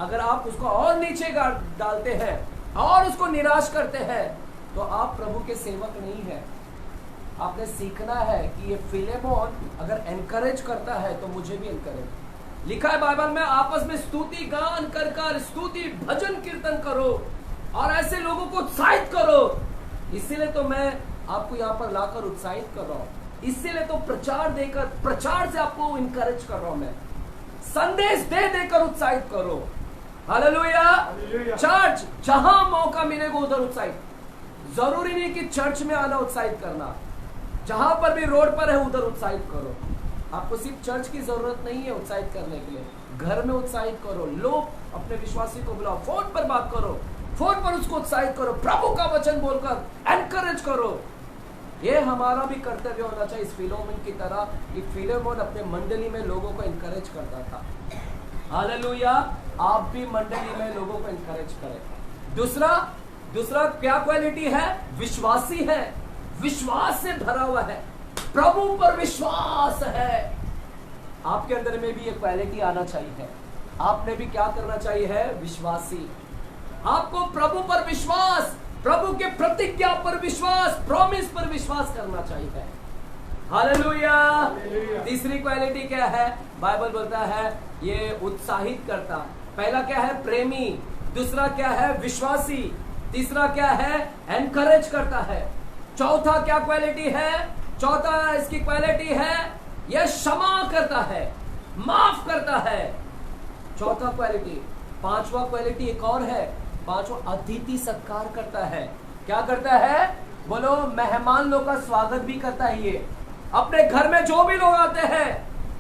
अगर आप उसको और नीचे डालते हैं और उसको निराश करते हैं, तो आप प्रभु के सेवक नहीं है। आपने सीखना है कि ये फिलेमोन अगर एनकरेज करता है तो मुझे भी एनकरेज। लिखा है बाइबल में, आपस में स्तुति गान कर कर स्तुति भजन कीर्तन करो और ऐसे लोगों को उत्साहित करो। इसीलिए तो मैं आपको यहाँ पर लाकर उत्साहित कर रहा हूँ, इसीलिए तो प्रचार देकर, प्रचार से आपको इनकरेज कर रहा हूं मैं, संदेश दे देकर उत्साहित करो। हालेलुया। चर्च जहां मौका मिलेगा उधर उत्साहित, जरूरी नहीं कि चर्च में आना उत्साहित करना, जहां पर भी रोड पर है उधर उत्साहित करो। आपको सिर्फ चर्च की जरूरत नहीं है उत्साहित करने के लिए, घर में उत्साहित करो। लोग अपने विश्वासी को बुलाओ, फोन पर बात करो, फोन पर उसको उत्साहित करो, प्रभु का वचन बोलकर एनकरेज करो। ये हमारा भी कर्तव्य होना चाहिए इस फिलेमोन की तरह कि फिलेमोन अपने मंडली में लोगों को एनकरेज करता था। हालेलुया। आप भी मंडली में लोगों को एनकरेज करें। दूसरा क्या क्वालिटी है? विश्वासी है, विश्वास से भरा हुआ है, प्रभु पर विश्वास है। आपके अंदर में भी ये क्वालिटी आना चाहिए। आपने भी क्या करना चाहिए है? विश्वासी। आपको प्रभु पर विश्वास, प्रभु के प्रतिज्ञा पर विश्वास, प्रॉमिस पर विश्वास करना चाहिए। हालेलुया। तीसरी क्वालिटी क्या है? बाइबल बोलता है ये उत्साहित करता। पहला क्या है? प्रेमी। दूसरा क्या है? विश्वासी। तीसरा क्या है? एनकरेज करता है। चौथा क्या क्वालिटी है? चौथा इसकी क्वालिटी है यह क्षमा करता है, माफ करता है। चौथा क्वालिटी। पांचवा क्वालिटी एक और है, पांचवा अतिथि सत्कार करता है। क्या करता है? बोलो, मेहमान लोग का स्वागत भी करता है। ये अपने घर में जो भी लोग आते हैं,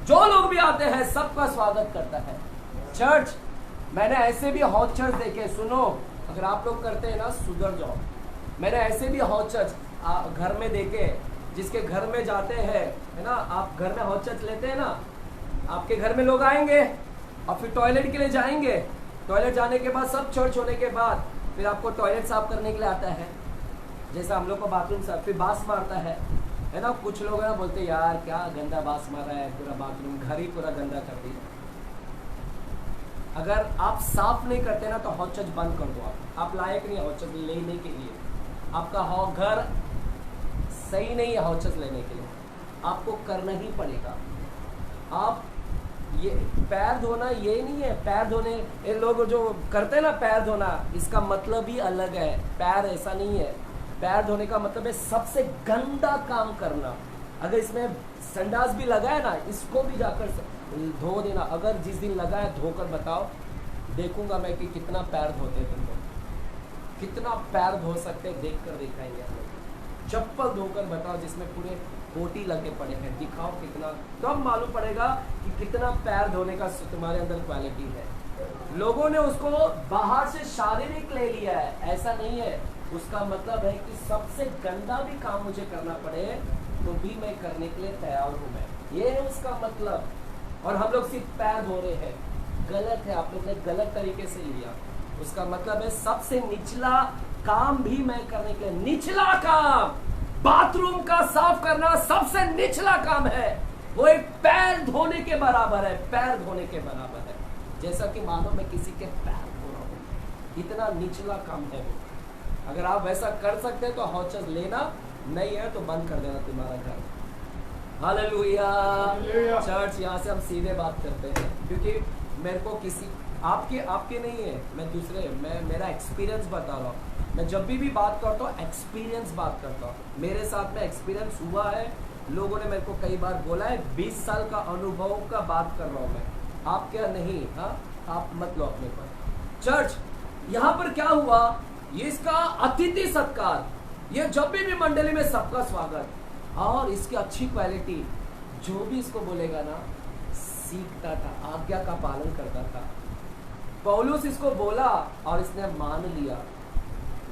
जो लोग भी आते हैं, सबका स्वागत करता है। चर्च, मैंने ऐसे भी हाउस चर्च देखे, सुनो, अगर आप लोग करते हैं ना सुधर जाओ। मैंने ऐसे भी हाउस चर्च घर में देखे, जिसके घर में जाते हैं, है ना, आप घर में हाउस चर्च लेते हैं ना, आपके घर में लोग आएंगे और फिर टॉयलेट के लिए जाएंगे। टॉयलेट जाने के बाद, सब चर्च होने के बाद, फिर आपको टॉयलेट साफ करने के लिए आता है, जैसा हम लोग को बाथरूम साफ, फिर बास मारता है ना। कुछ लोग है ना बोलते यार क्या गंदा बास मार रहा है, पूरा बाथरूम घर ही पूरा गंदा कर दिया। अगर आप साफ नहीं करते ना तो हॉट चर्च बंद कर दो। आप लायक नहीं हॉट चर्च लेने के लिए, आपका घर सही नहीं है हॉट चर्च लेने के लिए, आपको करना ही पड़ेगा। आप ये पैर धोना ये नहीं है, पैर धोने ये लोग जो करते हैं ना पैर धोना, इसका मतलब ही अलग है। पैर ऐसा नहीं है, पैर धोने का मतलब है सबसे गंदा काम करना। अगर इसमें संडास भी लगा है ना, इसको भी जाकर धो देना। अगर जिस दिन लगा है धोकर बताओ, देखूंगा मैं कि कितना पैर धोते तुम लोग, कितना पैर धो सकते, देख कर दिखाएंगे हम लोग। चप्पल धोकर बताओ जिसमें पूरे कोटी लगे पड़े हैं, दिखाओ कितना, तो अब मालूम पड़ेगा कि कितना पैर धोने का तुम्हारे अंदर क्वालिटी है। लोगों ने उसको बाहर से शारीरिक ले लिया है, ऐसा नहीं है। उसका मतलब है कि सबसे गंदा भी काम मुझे करना पड़े तो भी मैं करने के लिए तैयार हूं मैं, ये है उसका मतलब। और हम लोग सिर्फ पैर धो रहे हैं, गलत है, आप लोग ने गलत तरीके से लिया। उसका मतलब है सबसे निचला काम भी मैं करने के लिए, निचला काम, बाथरूम का साफ करना सबसे निचला काम है। वो एक पैर धोने के बराबर है, पैर धोने के बराबर है। जैसा कि मानो मैं किसी के पैर धो रहा हूं, इतना निचला काम है वो। अगर आप वैसा कर सकते हैं तो हॉट चर्च लेना, नहीं है तो बंद कर देना तुम्हारा घर। हालेलुया। चर्च, यहाँ से हम सीधे बात करते हैं, क्योंकि मेरे को किसी आपके नहीं है, मैं मेरा एक्सपीरियंस बता रहा हूँ। मैं जब भी बात करता हूँ एक्सपीरियंस बात करता हूँ। मेरे साथ में एक्सपीरियंस हुआ है, लोगों ने मेरे को कई बार बोला है। 20 साल का अनुभव का बात कर रहा हूँ मैं, आप क्या नहीं। हाँ, आप मत लो अपने पर। चर्च, यहाँ पर क्या हुआ, ये इसका अतिथि सत्कार, ये जब भी मंडली में सबका स्वागत, और इसकी अच्छी क्वालिटी, जो भी इसको बोलेगा ना सीखता था, आज्ञा का पालन करता था। पौलुस इसको बोला और इसने मान लिया।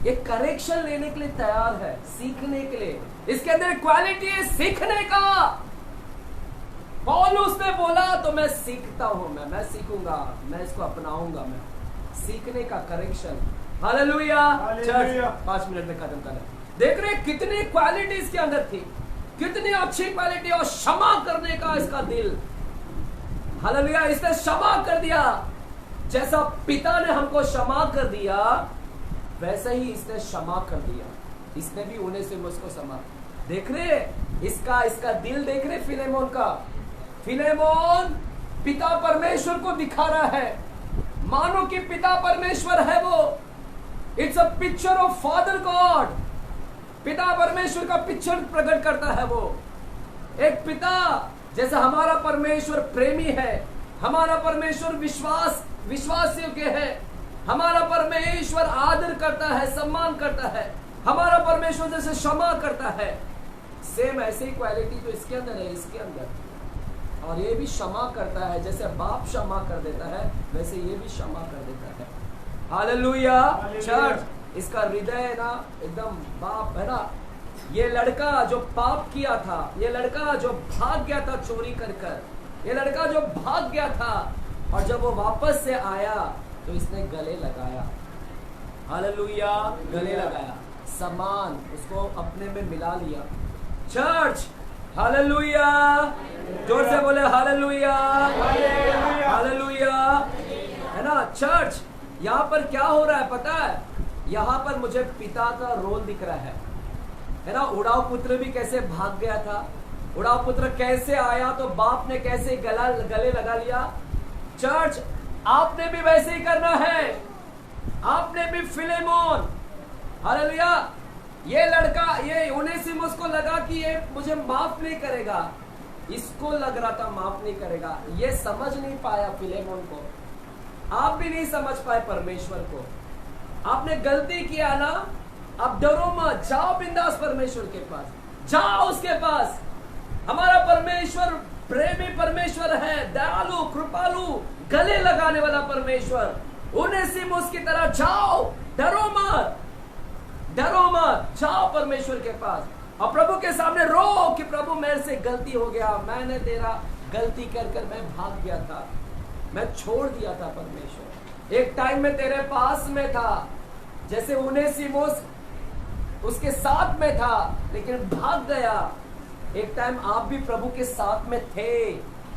ये करेक्शन लेने के लिए तैयार है, सीखने के लिए। इसके अंदर क्वालिटी है सीखने का। पौलुस ने बोला तो मैं सीखता हूं, मैं सीखूंगा, मैं इसको अपनाऊंगा, मैं सीखने का करेक्शन। हालेलुया। चर्च, 5 मिनट में खत्म करें। देख रहे कितनी क्वालिटी इसके अंदर थी, कितनी अच्छी क्वालिटी, और क्षमा करने का इसका दिल। हालेलुया। इसने क्षमा कर दिया, जैसा पिता ने हमको क्षमा कर दिया वैसे ही इसने क्षमा कर दिया। इसने भी उन्हें से मुझको क्षमा। देख रहे इसका दिल देख रहे फिलेमोन का। फिलेमोन पिता परमेश्वर को दिखा रहा है, मानो कि पिता परमेश्वर है वो। It's a picture of father God. पिता परमेश्वर का पिक्चर प्रकट करता है वो। एक पिता जैसे हमारा परमेश्वर प्रेमी है, हमारा परमेश्वर विश्वास योग्य है, हमारा परमेश्वर आदर करता है, सम्मान करता है, हमारा परमेश्वर जैसे क्षमा करता है, सेम ऐसी क्वालिटी तो इसके अंदर है, इसके अंदर। और ये भी क्षमा करता है, जैसे बाप क्षमा कर देता है वैसे ये भी क्षमा कर देता है। Hallelujah church. इसका हृदय ना एकदम बाप है ना। ये लड़का जो पाप किया था, ये लड़का जो भाग गया था चोरी कर कर, ये लड़का जो भाग गया था, और जब वो वापस से आया तो इसने गले लगाया। हालेलुया, गले लगाया, समान उसको अपने में मिला लिया। चर्च हालेलुया, जोर से बोले हालेलुया, हालेलुया, है ना। चर्च यहाँ पर क्या हो रहा है पता है? यहाँ पर मुझे पिता का रोल दिख रहा है ना। उड़ाव पुत्र भी कैसे भाग गया था, उड़ाव पुत्र कैसे आया तो बाप ने कैसे गले लगा लिया। चर्च आपने भी वैसे ही करना है, आपने भी फिलेमोन, हालेलुया। ये लड़का ये ओनेसिमुस को लगा कि ये मुझे माफ नहीं करेगा, इसको लग रहा था माफ नहीं करेगा, ये समझ नहीं पाया फिलेमोन को। आप भी नहीं समझ पाए परमेश्वर को। आपने गलती किया ना, अब डरो मत, जाओ बिंदास परमेश्वर के पास, जाओ उसके पास। हमारा परमेश्वर प्रेमी परमेश्वर है, दयालु, कृपालु, गले लगाने वाला परमेश्वर। ओनेसिमुस की तरह जाओ, डरो मत, डरो मत, जाओ परमेश्वर के पास और प्रभु के सामने रो कि प्रभु मेरे से गलती हो गया, मैंने तेरा गलती कर कर मैं भाग गया था, मैं छोड़ दिया था परमेश्वर। एक टाइम में तेरे पास में था, जैसे ओनेसिमुस उसके साथ में था लेकिन भाग गया। एक टाइम आप भी प्रभु के साथ में थे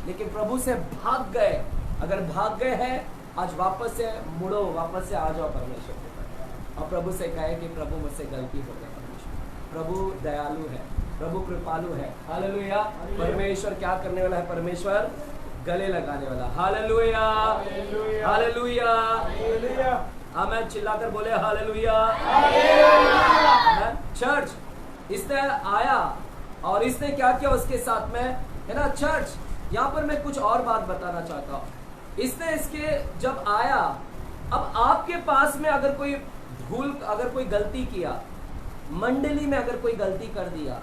लेकिन प्रभु से भाग गए। अगर भाग गए हैं आज वापस से मुड़ो, वापस से आ जाओ परमेश्वर के पास और प्रभु से कहे कि प्रभु मुझसे गलती हो गई। परमेश्वर प्रभु दयालु है, प्रभु कृपालु है। हालेलुया। परमेश्वर क्या करने वाला है? परमेश्वर गले लगाने वाला। हालेलुया, हालेलुया, आमेन। चिल्लाकर बोले हालेलुया। चर्च इसने आया और इसने क्या किया उसके साथ में, है ना। चर्च यहाँ पर मैं कुछ और बात बताना चाहता हूँ। इसने इसके जब आया, अब आपके पास में अगर कोई भूल, अगर कोई गलती किया, मंडली में अगर कोई गलती कर दिया,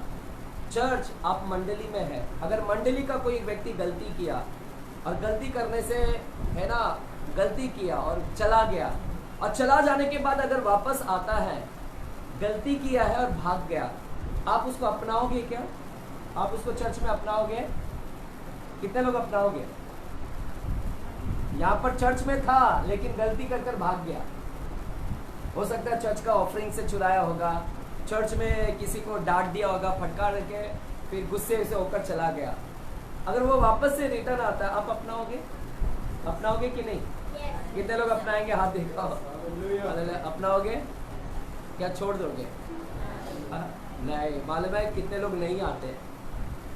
चर्च आप मंडली में है, अगर मंडली का कोई व्यक्ति गलती किया और गलती करने से, है ना, गलती किया और चला गया, और चला जाने के बाद अगर वापस आता है, गलती किया है और भाग गया, आप उसको अपनाओगे क्या? आप उसको चर्च में अपनाओगे? कितने लोग अपनाओगे? यहाँ पर चर्च में था लेकिन गलती कर कर भाग गया। हो सकता है चर्च का ऑफरिंग से चुराया होगा, चर्च में किसी को डांट दिया होगा, फटकार के फिर गुस्से से होकर चला गया। अगर वो वापस से रिटर्न आता है, आप अपनाओगे? अपनाओगे कि नहीं? कितने लोग अपनाएंगे? हाथ दिखाओ। अपनाओगे क्या छोड़ दोगे? नहीं। मालूम है कितने लोग नहीं आते,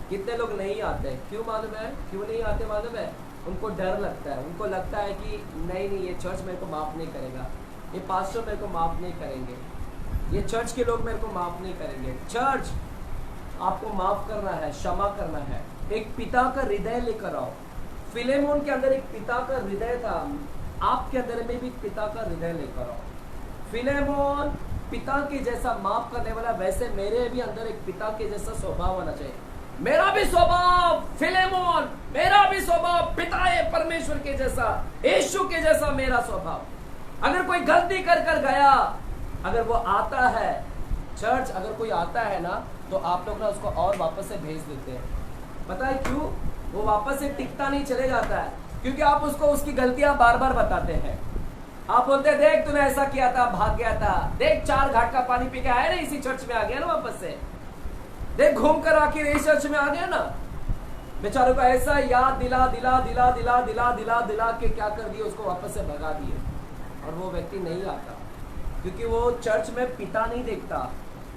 कितने लोग नहीं आते। क्यों मालूम है? क्यों नहीं आते मालूम है? उनको डर लगता है, उनको लगता है कि नहीं ये चर्च मेरे को माफ नहीं करेगा, ये पास्टर मेरे को माफ नहीं करेंगे, ये चर्च के लोग मेरे को माफ नहीं करेंगे। चर्च आपको माफ करना है, क्षमा करना है, एक पिता का हृदय लेकर आओ। फिलेमोन के अंदर एक पिता का हृदय था, आपके अंदर में भी पिता का हृदय लेकर आओ। फिलेमोन पिता के जैसा माफ करने वाला, वैसे मेरे भी अंदर एक पिता के जैसा स्वभाव होना चाहिए। मेरा भी स्वभाव फिलेमोन, मेरा भी स्वभाव पिता परमेश्वर के जैसा, यीशु के जैसा मेरा स्वभाव। अगर कोई गलती कर कर गया, अगर वो आता है चर्च, अगर कोई आता है ना, तो आप लोग ना उसको और वापस से भेज देते हैं। पता है क्यों? वो वापस से टिकता नहीं, चले जाता है, क्योंकि आप उसको उसकी गलतियां बार बार बताते हैं। आप बोलते हैं देख तूने ऐसा किया था, भाग गया था, देख 4 घाट का पानी पी के आया ना, इसी चर्च में आ गया ना वापस से, देख घूम कर आखिर इस चर्च में आ गया ना। बेचारों को ऐसा याद दिला दिला दिला दिला दिला दिला दिला के क्या कर दिए, उसको वापस से भगा दिए, और वो व्यक्ति नहीं आता क्योंकि वो चर्च में पिता नहीं देखता,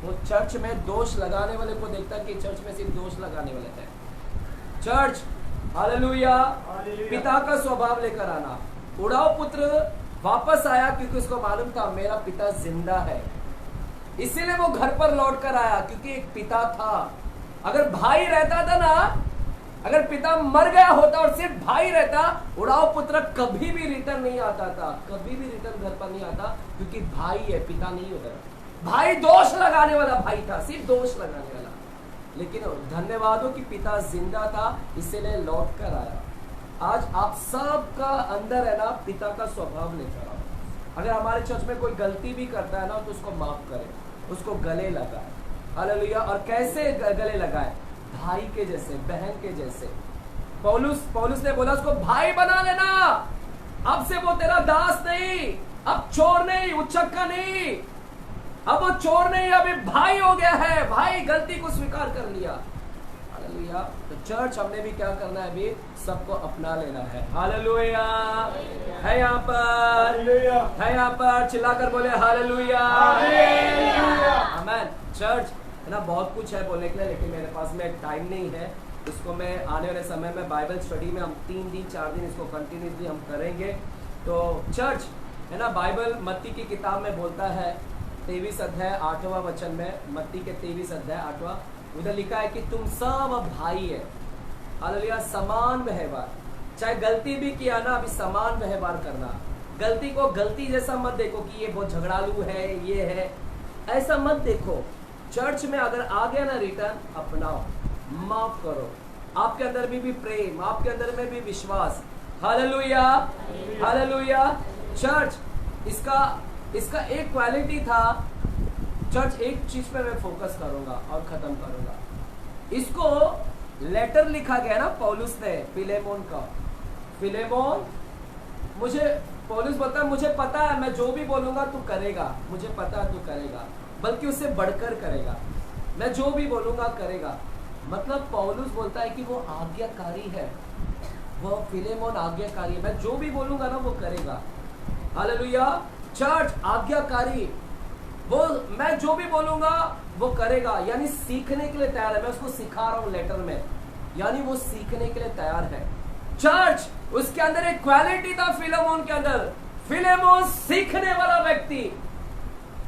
वो चर्च में दोष लगाने वाले को देखता है कि चर्च में सिर्फ दोष लगाने वाले हैं। चर्च हालेलुया पिता का स्वभाव लेकर आना। उड़ाव पुत्र वापस आया क्योंकि उसको मालूम था मेरा पिता जिंदा है, इसीलिए वो घर पर लौट कर आया क्योंकि एक पिता था। अगर भाई रहता था ना, अगर पिता मर गया होता और सिर्फ भाई रहता, उड़ाव पुत्र कभी भी रिटर्न नहीं आता था, कभी भी रिटर्न घर पर नहीं आता, क्योंकि भाई है, पिता नहीं होता। भाई दोष लगाने वाला भाई था, सिर्फ दोष लगाने वाला। लेकिन धन्यवाद हो कि पिता जिंदा था, इसीलिए लौट कर आया। आज आप सबका अंदर है ना पिता का स्वभाव लेकर आओ। अगर हमारे चर्च में कोई गलती भी करता है ना तो उसको माफ करें, उसको गले लगाए। हालेलुया। और कैसे गले लगाए? भाई के जैसे, बहन के जैसे। पौलुस ने बोला उसको भाई बना लेना, अब से वो तेरा दास नहीं, अब चोर नहीं, उचक्का नहीं, अब वो चोर नहीं, अभी भाई हो गया है, भाई गलती को स्वीकार कर लिया। हालेलुया। तो चर्च हमने भी क्या करना है? अभी सबको अपना लेना है। हालेलुया। है यहाँ पर, है यहाँ पर, चिल्लाकर बोले हालेलुया। आमीन। चर्च है ना, बहुत कुछ है बोलने के लिए, लेकिन मेरे पास में टाइम नहीं है। इसको मैं आने वाले समय में बाइबल स्टडी में हम 3 दिन 4 दिन इसको कंटिन्यूसली हम करेंगे। तो चर्च है ना, बाइबल मत्ती की किताब में बोलता है 23 अध्याय 8वां वचन में, मत्ती के 23 अध्याय 8वां, उधर लिखा है कि तुम सब भाई है। हालेलुया। समान व्यवहार, चाहे गलती भी किया ना, अभी समान व्यवहार करना। गलती को गलती जैसा मत देखो कि ये बहुत झगड़ालू है, ये है, ऐसा मत देखो। चर्च में अगर आ गया ना रिटर्न, अपनाओ, माफ करो। आपके अंदर में भी प्रेम, आपके अंदर में भी विश्वास। Hallelujah, hallelujah. चर्च इसका एक क्वालिटी था। चर्च एक चीज पे मैं फोकस करूंगा और खत्म करूंगा। इसको लेटर लिखा गया ना पौलुस ने फिलेमोन का। फिलेमोन, मुझे पौलुस बोलता है मुझे पता है मैं जो भी बोलूंगा तू करेगा, मुझे पता है तू करेगा, बल्कि उससे बढ़कर करेगा। मैं जो भी बोलूंगा करेगा। मतलब पौलुस बोलता है कि वो आज्ञाकारी है, वो फिलेमोन आज्ञाकारी है। मैं जो भी बोलूंगा ना वो करेगा। हालेलुया। चर्च आज्ञाकारी, वो मैं जो भी बोलूंगा वो करेगा, यानी सीखने के लिए तैयार है। मैं उसको सिखा रहा हूं लेटर में, यानी वो सीखने के लिए तैयार है। चर्च, उसके अंदर एक क्वालिटी था फिलेमोन के अंदर। फिलेमोन सीखने वाला व्यक्ति।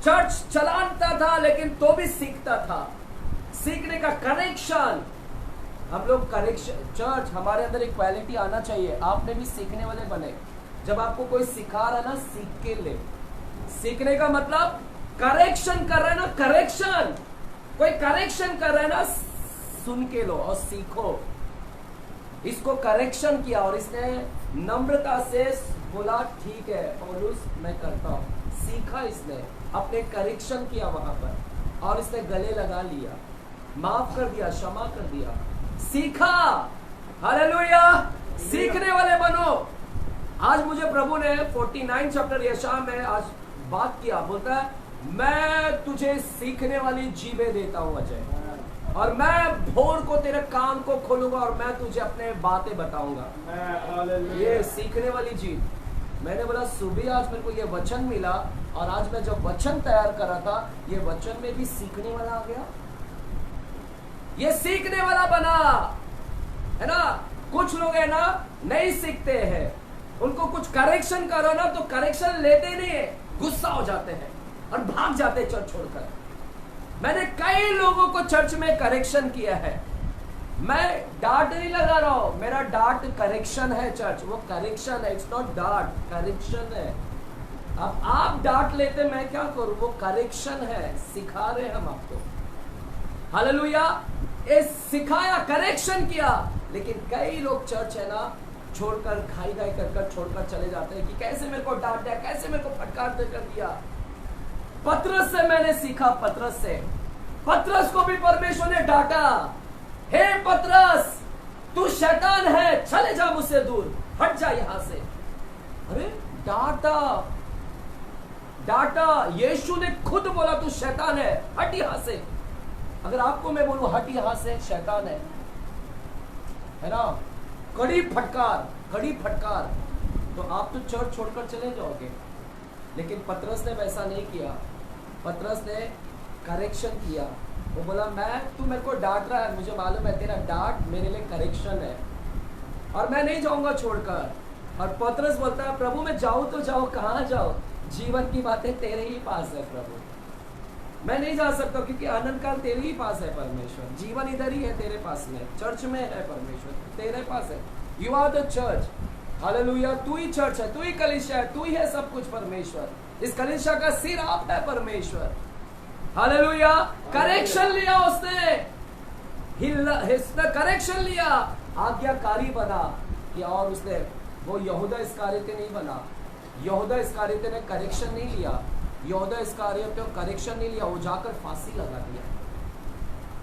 चर्च चलाता था लेकिन तो भी सीखता था। सीखने का करेक्शन, हम लोग करेक्शन, चर्च हमारे अंदर एक क्वालिटी आना चाहिए। आपने भी सीखने वाले बने। जब आपको कोई सिखा रहा है ना, सीख के ले। सीखने का मतलब करेक्शन कर रहा है ना, करेक्शन, कोई करेक्शन कर रहा है ना, सुन के लो और सीखो। इसको करेक्शन किया और इसने नम्रता से बोला ठीक है पौलुस मैं करता हूं। सीखा इसने, अपने करेक्शन किया वहां पर और इसने गले लगा लिया, माफ कर दिया, क्षमा कर दिया, सीखा। हालेलुया। सीखने वाले बनो। आज मुझे प्रभु ने 49 चैप्टर यशायाह में आज बात किया। बोलता है मैं तुझे सीखने वाली जीभें देता हूं अजय, और मैं भोर को तेरे कान को खोलूंगा और मैं तुझे अपने बातें बताऊंगा। ये सीखने वाली जीभ। मैंने बोला सुबह आज मेरे को ये वचन मिला और आज मैं जब वचन तैयार कर रहा था, ये वचन में भी सीखने वाला आ गया। ये सीखने वाला बना है ना। कुछ लोग है ना नहीं सीखते हैं, उनको कुछ करेक्शन करो ना तो करेक्शन लेते नहीं है, गुस्सा हो जाते हैं और भाग जाते हैं चर्च छोड़कर। मैंने कई लोगों को चर्च में करेक्शन किया है। मैं डांट नहीं लगा रहा हूं, मेरा डांट करेक्शन है। चर्च वो करेक्शन है, इट्स नॉट डांट, करेक्शन है। अब आप डांट लेते मैं क्या करूं, वो करेक्शन है, सिखा रहे हम आपको। हालेलुया। ये सिखाया, करेक्शन किया। लेकिन कई लोग चर्च है ना छोड़कर घाई घाई कर छोड़कर चले जाते हैं कि कैसे मेरे को डांट दिया, कैसे मेरे को फटकार कर दिया। पतरस से मैंने सीखा, पतरस से। पतरस को भी परमेश्वर ने डांटा, हे पतरस तू शैतान है, चले जा मुझसे दूर, हट जा यहां से। अरे डांटा, डांटा। यीशु ने खुद बोला तू शैतान है, हट यहां से। अगर आपको मैं बोलूं हट यहां से, शैतान है ना, कड़ी फटकार, कड़ी फटकार, तो आप तो चर्च छोड़कर चले जाओगे। लेकिन पतरस ने वैसा नहीं किया। पतरस ने करेक्शन किया। वो बोला तू मेरे को डांट रहा है, मुझे मालूम है तेरा डांट मेरे लिए करेक्शन है और मैं नहीं जाऊंगा छोड़कर। और पतरस बोलता है प्रभु मैं जाऊं तो जाऊं, कहाँ जाऊं, जीवन की बातें तेरे ही पास है प्रभु, मैं नहीं जा सकता क्योंकि अनंत काल तेरे ही पास है परमेश्वर, जीवन इधर ही है तेरे पास में, चर्च में है परमेश्वर, तेरे पास है। You are the church, hallelujah, तू ही चर्च है, तू ही कलीसिया है, तू ही है सब कुछ परमेश्वर। इस कलीसिया का सिर आप है परमेश्वर, हालेलुया। करेक्शन लिया उसने करेक्शन लिया, आज्ञाकारी बना कि और उसने वो यहूदा इस्करियोती नहीं बना। यहूदा इस्करियोती ने करेक्शन नहीं लिया, यहूदा इस्करियोती ने करेक्शन नहीं लिया, वो जाकर फांसी लगा दिया।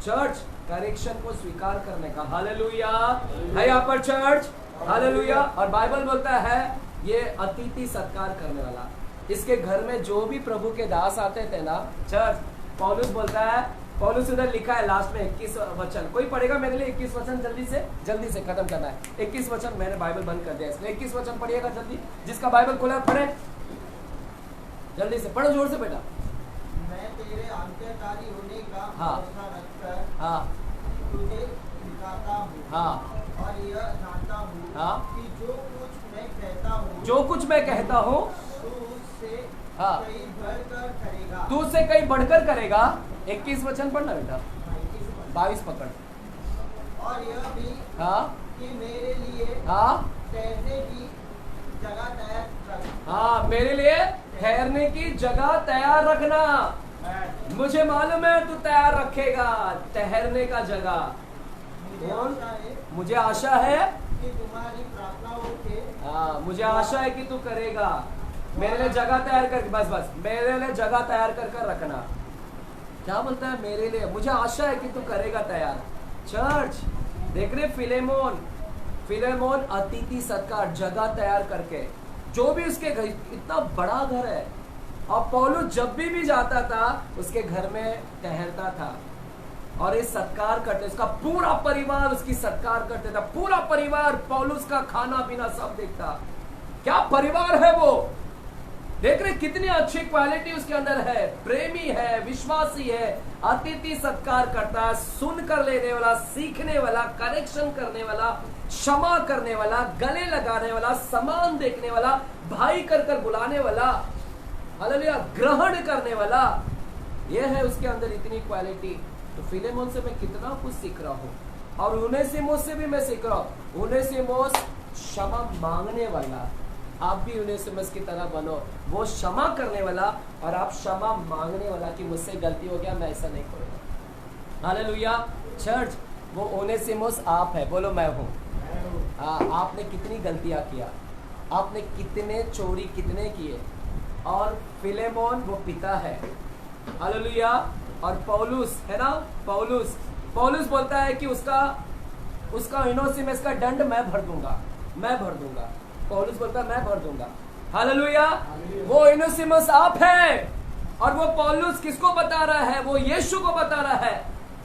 चर्च करेक्शन को स्वीकार करने का, हालेलुया है यहाँ पर चर्च, हालेलुया। और बाइबल बोलता है ये अतिथि सत्कार करने वाला, इसके घर में जो भी प्रभु के दास आते थे ना, चर्च पौलुस बोलता है, पौलुस उधर लिखा है लास्ट में 21 वचन, कोई पढ़ेगा मेरे लिए 21 वचन, जल्दी से खत्म करना है। 21 वचन, मैंने बाइबल बंद कर दिया इसलिए 21 वचन पढ़िएगा जल्दी, जिसका बाइबल खोला पढ़े, जल्दी से पढ़ो, जोर से बेटा। मैं तेरे आज्ञाकारी होने का भरोसा रखकर तुझे सिखाता हूँ, और यह जानता हूँ कि जो कुछ मैं कहता हूँ तू उससे कहीं बढ़कर करेगा। 21 वचन पढ़ना बेटा, 22 पकड़। और यह भी कि मेरे लिए ठहरने की जगह तैयार रख। मेरे लिए ठहरने की जगह तैयार रखना, मुझे मालूम है तू तैयार रखेगा ठहरने का जगह। मुझे आशा है कि तुम्हारी प्रार्थनाओं के मुझे आशा है कि तू करेगा। मेरे लिए जगह तैयार कर, बस मेरे लिए जगह तैयार कर रखना। क्या बोलता है मेरे लिए, मुझे आशा है कि तू करेगा तैयार। चर्च देख रहे, फिलेमोन अतिथि सत्कार, जगह तैयार करके, जो भी उसके घर, इतना बड़ा घर है, और पौलुस जब भी जाता था उसके घर में ठहरता था और ये सत्कार करते, उसका पूरा परिवार उसकी सत्कार करते था, पूरा परिवार पौलुस का खाना पीना सब देखता। क्या परिवार है वो, देख रहे कितनी अच्छी क्वालिटी उसके अंदर है, प्रेमी है, विश्वासी है, अतिथि सत्कार करता है, सुन कर लेने वाला, सीखने वाला, करेक्शन करने वाला, क्षमा करने वाला, गले लगाने वाला, सम्मान देखने वाला, भाई कर बुलाने वाला, हालेलुया, ग्रहण करने वाला, यह है उसके अंदर इतनी क्वालिटी। तो फिलेमोन से मैं कितना कुछ सीख रहा हूँ, और उनेसिमुस से भी मैं सीख रहा हूँ। उनेसिमुस क्षमा मांगने वाला, आप भी उनेसिमुस की तरह बनो, वो क्षमा करने वाला और आप क्षमा मांगने वाला कि मुझसे गलती हो गया, मैं ऐसा नहीं करूँगा। हालेलुया। चर्च वो उनेसिमुस आप है, बोलो मैं हूँ। आपने कितनी गलतियाँ किया, आपने कितने चोरी कितने किए, और फिलेमोन वो पिता है, हालेलुया। और पौलुस है ना, पौलुस बोलता है कि उसका उनेसिमुस का दंड मैं भर दूंगा। पौलुस बोलता है मैं भर दूंगा, हालेलुया। वो उनेसिमुस आप है, और वो पौलुस किसको बता रहा है, वो यीशु को बता रहा है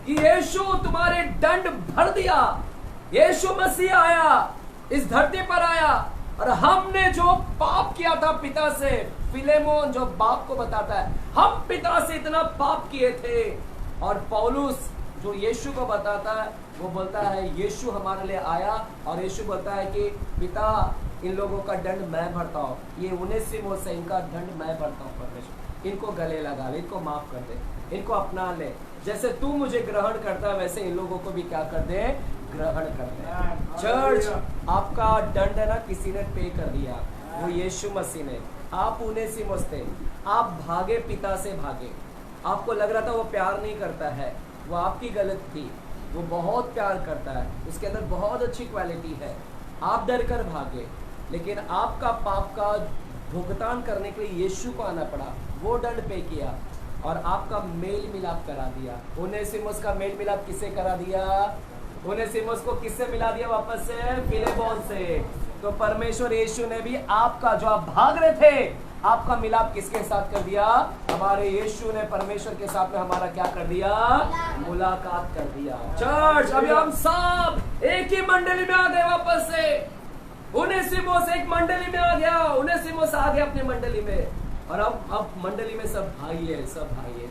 कि यीशु तुम्हारे दंड भर दिया। यीशु मसीह आया, इस धरती पर आया, और हमने जो पाप किया था पिता से, फिलेमोन जो बाप को बताता है, हम पिता से इतना पाप किए थे, और पौलुस जो यीशु को बताता है, वो बोलता है यीशु हमारे लिए आया, और यीशु बोलता है कि पिता इन लोगों का दंड मैं भरता हूँ, ये उनेसिमुस है, इनका दंड मैं भरता हूँ परमेश्वर, इनको गले लगा ले, इनको माफ कर दे, इनको अपना ले, जैसे तू मुझे ग्रहण करता है वैसे इन लोगों को भी क्या कर दे, ग्रहण कर दे। चर्च आपका दंड है ना, किसी ने पे कर दिया, वो यीशु मसीह ने। आप उनेसिमुस थे, आप भागे, पिता से भागे, आपको लग रहा था वो प्यार नहीं करता है, वो आपकी गलत थी, वो बहुत प्यार करता है, उसके अंदर बहुत अच्छी क्वालिटी है, आप डर कर भागे, लेकिन आपका पाप का भुगतान करने के लिए यीशु को आना पड़ा, वो दंड पे किया और आपका मेल मिलाप करा दिया। उनेसिमुस का मेल मिलाप किससे करा दिया, उनेसिमुस को किससे मिला दिया वापस से, फिलेमोन से। तो परमेश्वर यीशु ने भी आपका, जो आप भाग रहे थे, आपका मिलाप किसके साथ कर दिया, हमारे यीशु ने परमेश्वर के साथ में हमारा क्या कर दिया, मुलाकात कर दिया। चर्च अभी हम सब एक ही मंडली में आ गए वापस से। उनेसिमुस एक मंडली में आ गया, उनेसिमुस आ गया अपनी मंडली में, और अब मंडली में सब भाई है, सब भाई है।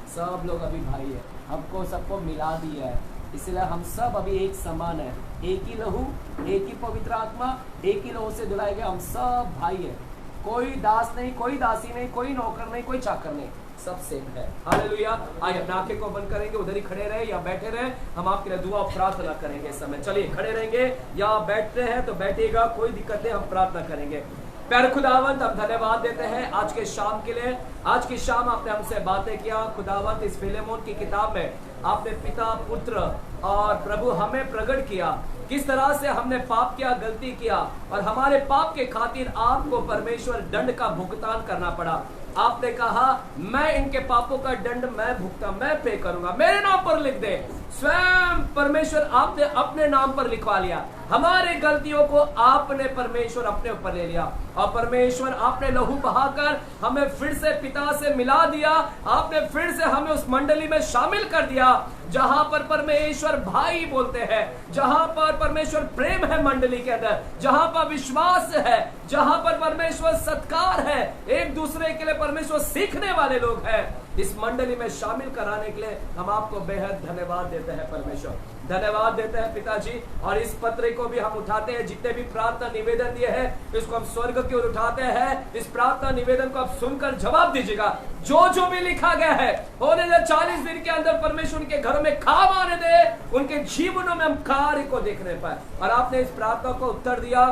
सब लोग अभी भाई है, हमको सबको मिला दिया है, इसलिए हम सब अभी एक समान है, एक ही लहू, एक ही पवित्र आत्मा, एक ही लहू से धुलाए गए, हम सब भाई है। कोई दास नहीं, कोई दासी नहीं, कोई नौकर नहीं, कोई चाकर नहीं, सब सेम है। हालेलुया। आइए अपने आंखें को बंद करेंगे, उधर ही खड़े रहे या बैठे रहे, हम आपके लिए दुआ प्रार्थना करेंगे इस समय। चलिए खड़े रहेंगे या बैठते हैं तो बैठिएगा, कोई दिक्कत नहीं, हम प्रार्थना करेंगे। प्यारे खुदावंत, हम धन्यवाद देते हैं आज के शाम के लिए। आज की शाम आपने हमसे बातें किया खुदावंत, इस फिलेमोन की किताब में आपने पिता, पुत्र और प्रभु हमें प्रकट किया, किस तरह से हमने पाप किया, गलती किया और हमारे पाप के खातिर आपको परमेश्वर दंड का भुगतान करना पड़ा। आपने कहा मैं इनके पापों का दंड मैं भुगता, मैं पे करूंगा, मेरे नाम पर लिख दे। स्वयं परमेश्वर आपने अपने नाम पर लिखवा लिया, हमारे गलतियों को आपने परमेश्वर अपने ऊपर ले लिया और परमेश्वर आपने लहू बहाकर हमें फिर से पिता से मिला दिया। आपने फिर से हमें उस मंडली में शामिल कर दिया जहां पर परमेश्वर भाई बोलते हैं, जहां पर परमेश्वर प्रेम है मंडली के अंदर, जहां पर विश्वास है, जहां पर परमेश्वर सत्कार है, एक दूसरे के लिए परमेश्वर सीखने वाले लोग हैं। इस मंडली में शामिल कराने के लिए हम आपको बेहद धन्यवाद देते हैं परमेश्वर, धन्यवाद देते हैं पिताजी। और इस पत्र को भी हम उठाते हैं, जितने भी प्रार्थना निवेदन दिए हैं इसको हम स्वर्ग की ओर उठाते हैं। इस प्रार्थना निवेदन को आप सुनकर जवाब दीजिएगा, जो जो भी लिखा गया है होने दे 40 दिन के अंदर परमेश्वर उनके घरों में काम आने दे, उनके जीवनों में हम कार्य को देखने पाए। और आपने इस प्रार्थना को उत्तर दिया,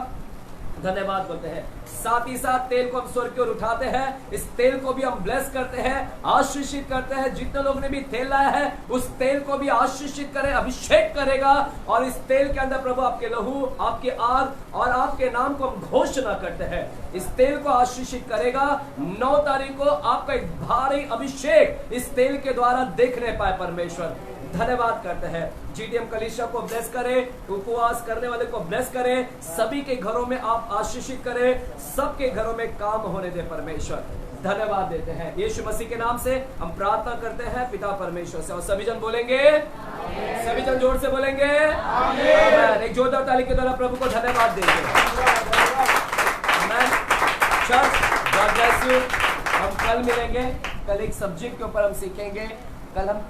धन्यवाद बोलते हैं। साथ ही साथ तेल को हम स्वर्ग की ओर उठाते हैं, इस तेल को भी हम ब्लेस करते हैं, आशीषित करते हैं। जितने लोग ने भी तेल लाया है उस तेल को भी आशीषित करे, अभिषेक करेगा। और इस तेल के अंदर प्रभु आपके लहू, आपके आग और आपके नाम को हम घोषणा करते हैं, इस तेल को आशीषित करेगा। 9 तारीख को आपका एक भारी अभिषेक इस तेल के द्वारा देखने पाए परमेश्वर, धन्यवाद करते हैं। जीडीएम कलीसिया को ब्लेस करें, उपवास करने वाले को ब्लेस करें, सभी के घरों में आप आशीषित करें, सबके घरों में काम होने दे परमेश्वर, धन्यवाद देते हैं। यीशु मसीह के नाम से हम प्रार्थना करते हैं पिता परमेश्वर से। और सभी जन बोलेंगे, सभी जन जोर से बोलेंगे आमीन। एक जोरदार ताली के द्वारा प्रभु को धन्यवाद देंगे। Church, God bless you. हम कल मिलेंगे, कल एक सब्जेक्ट के ऊपर हम सीखेंगे। कल हम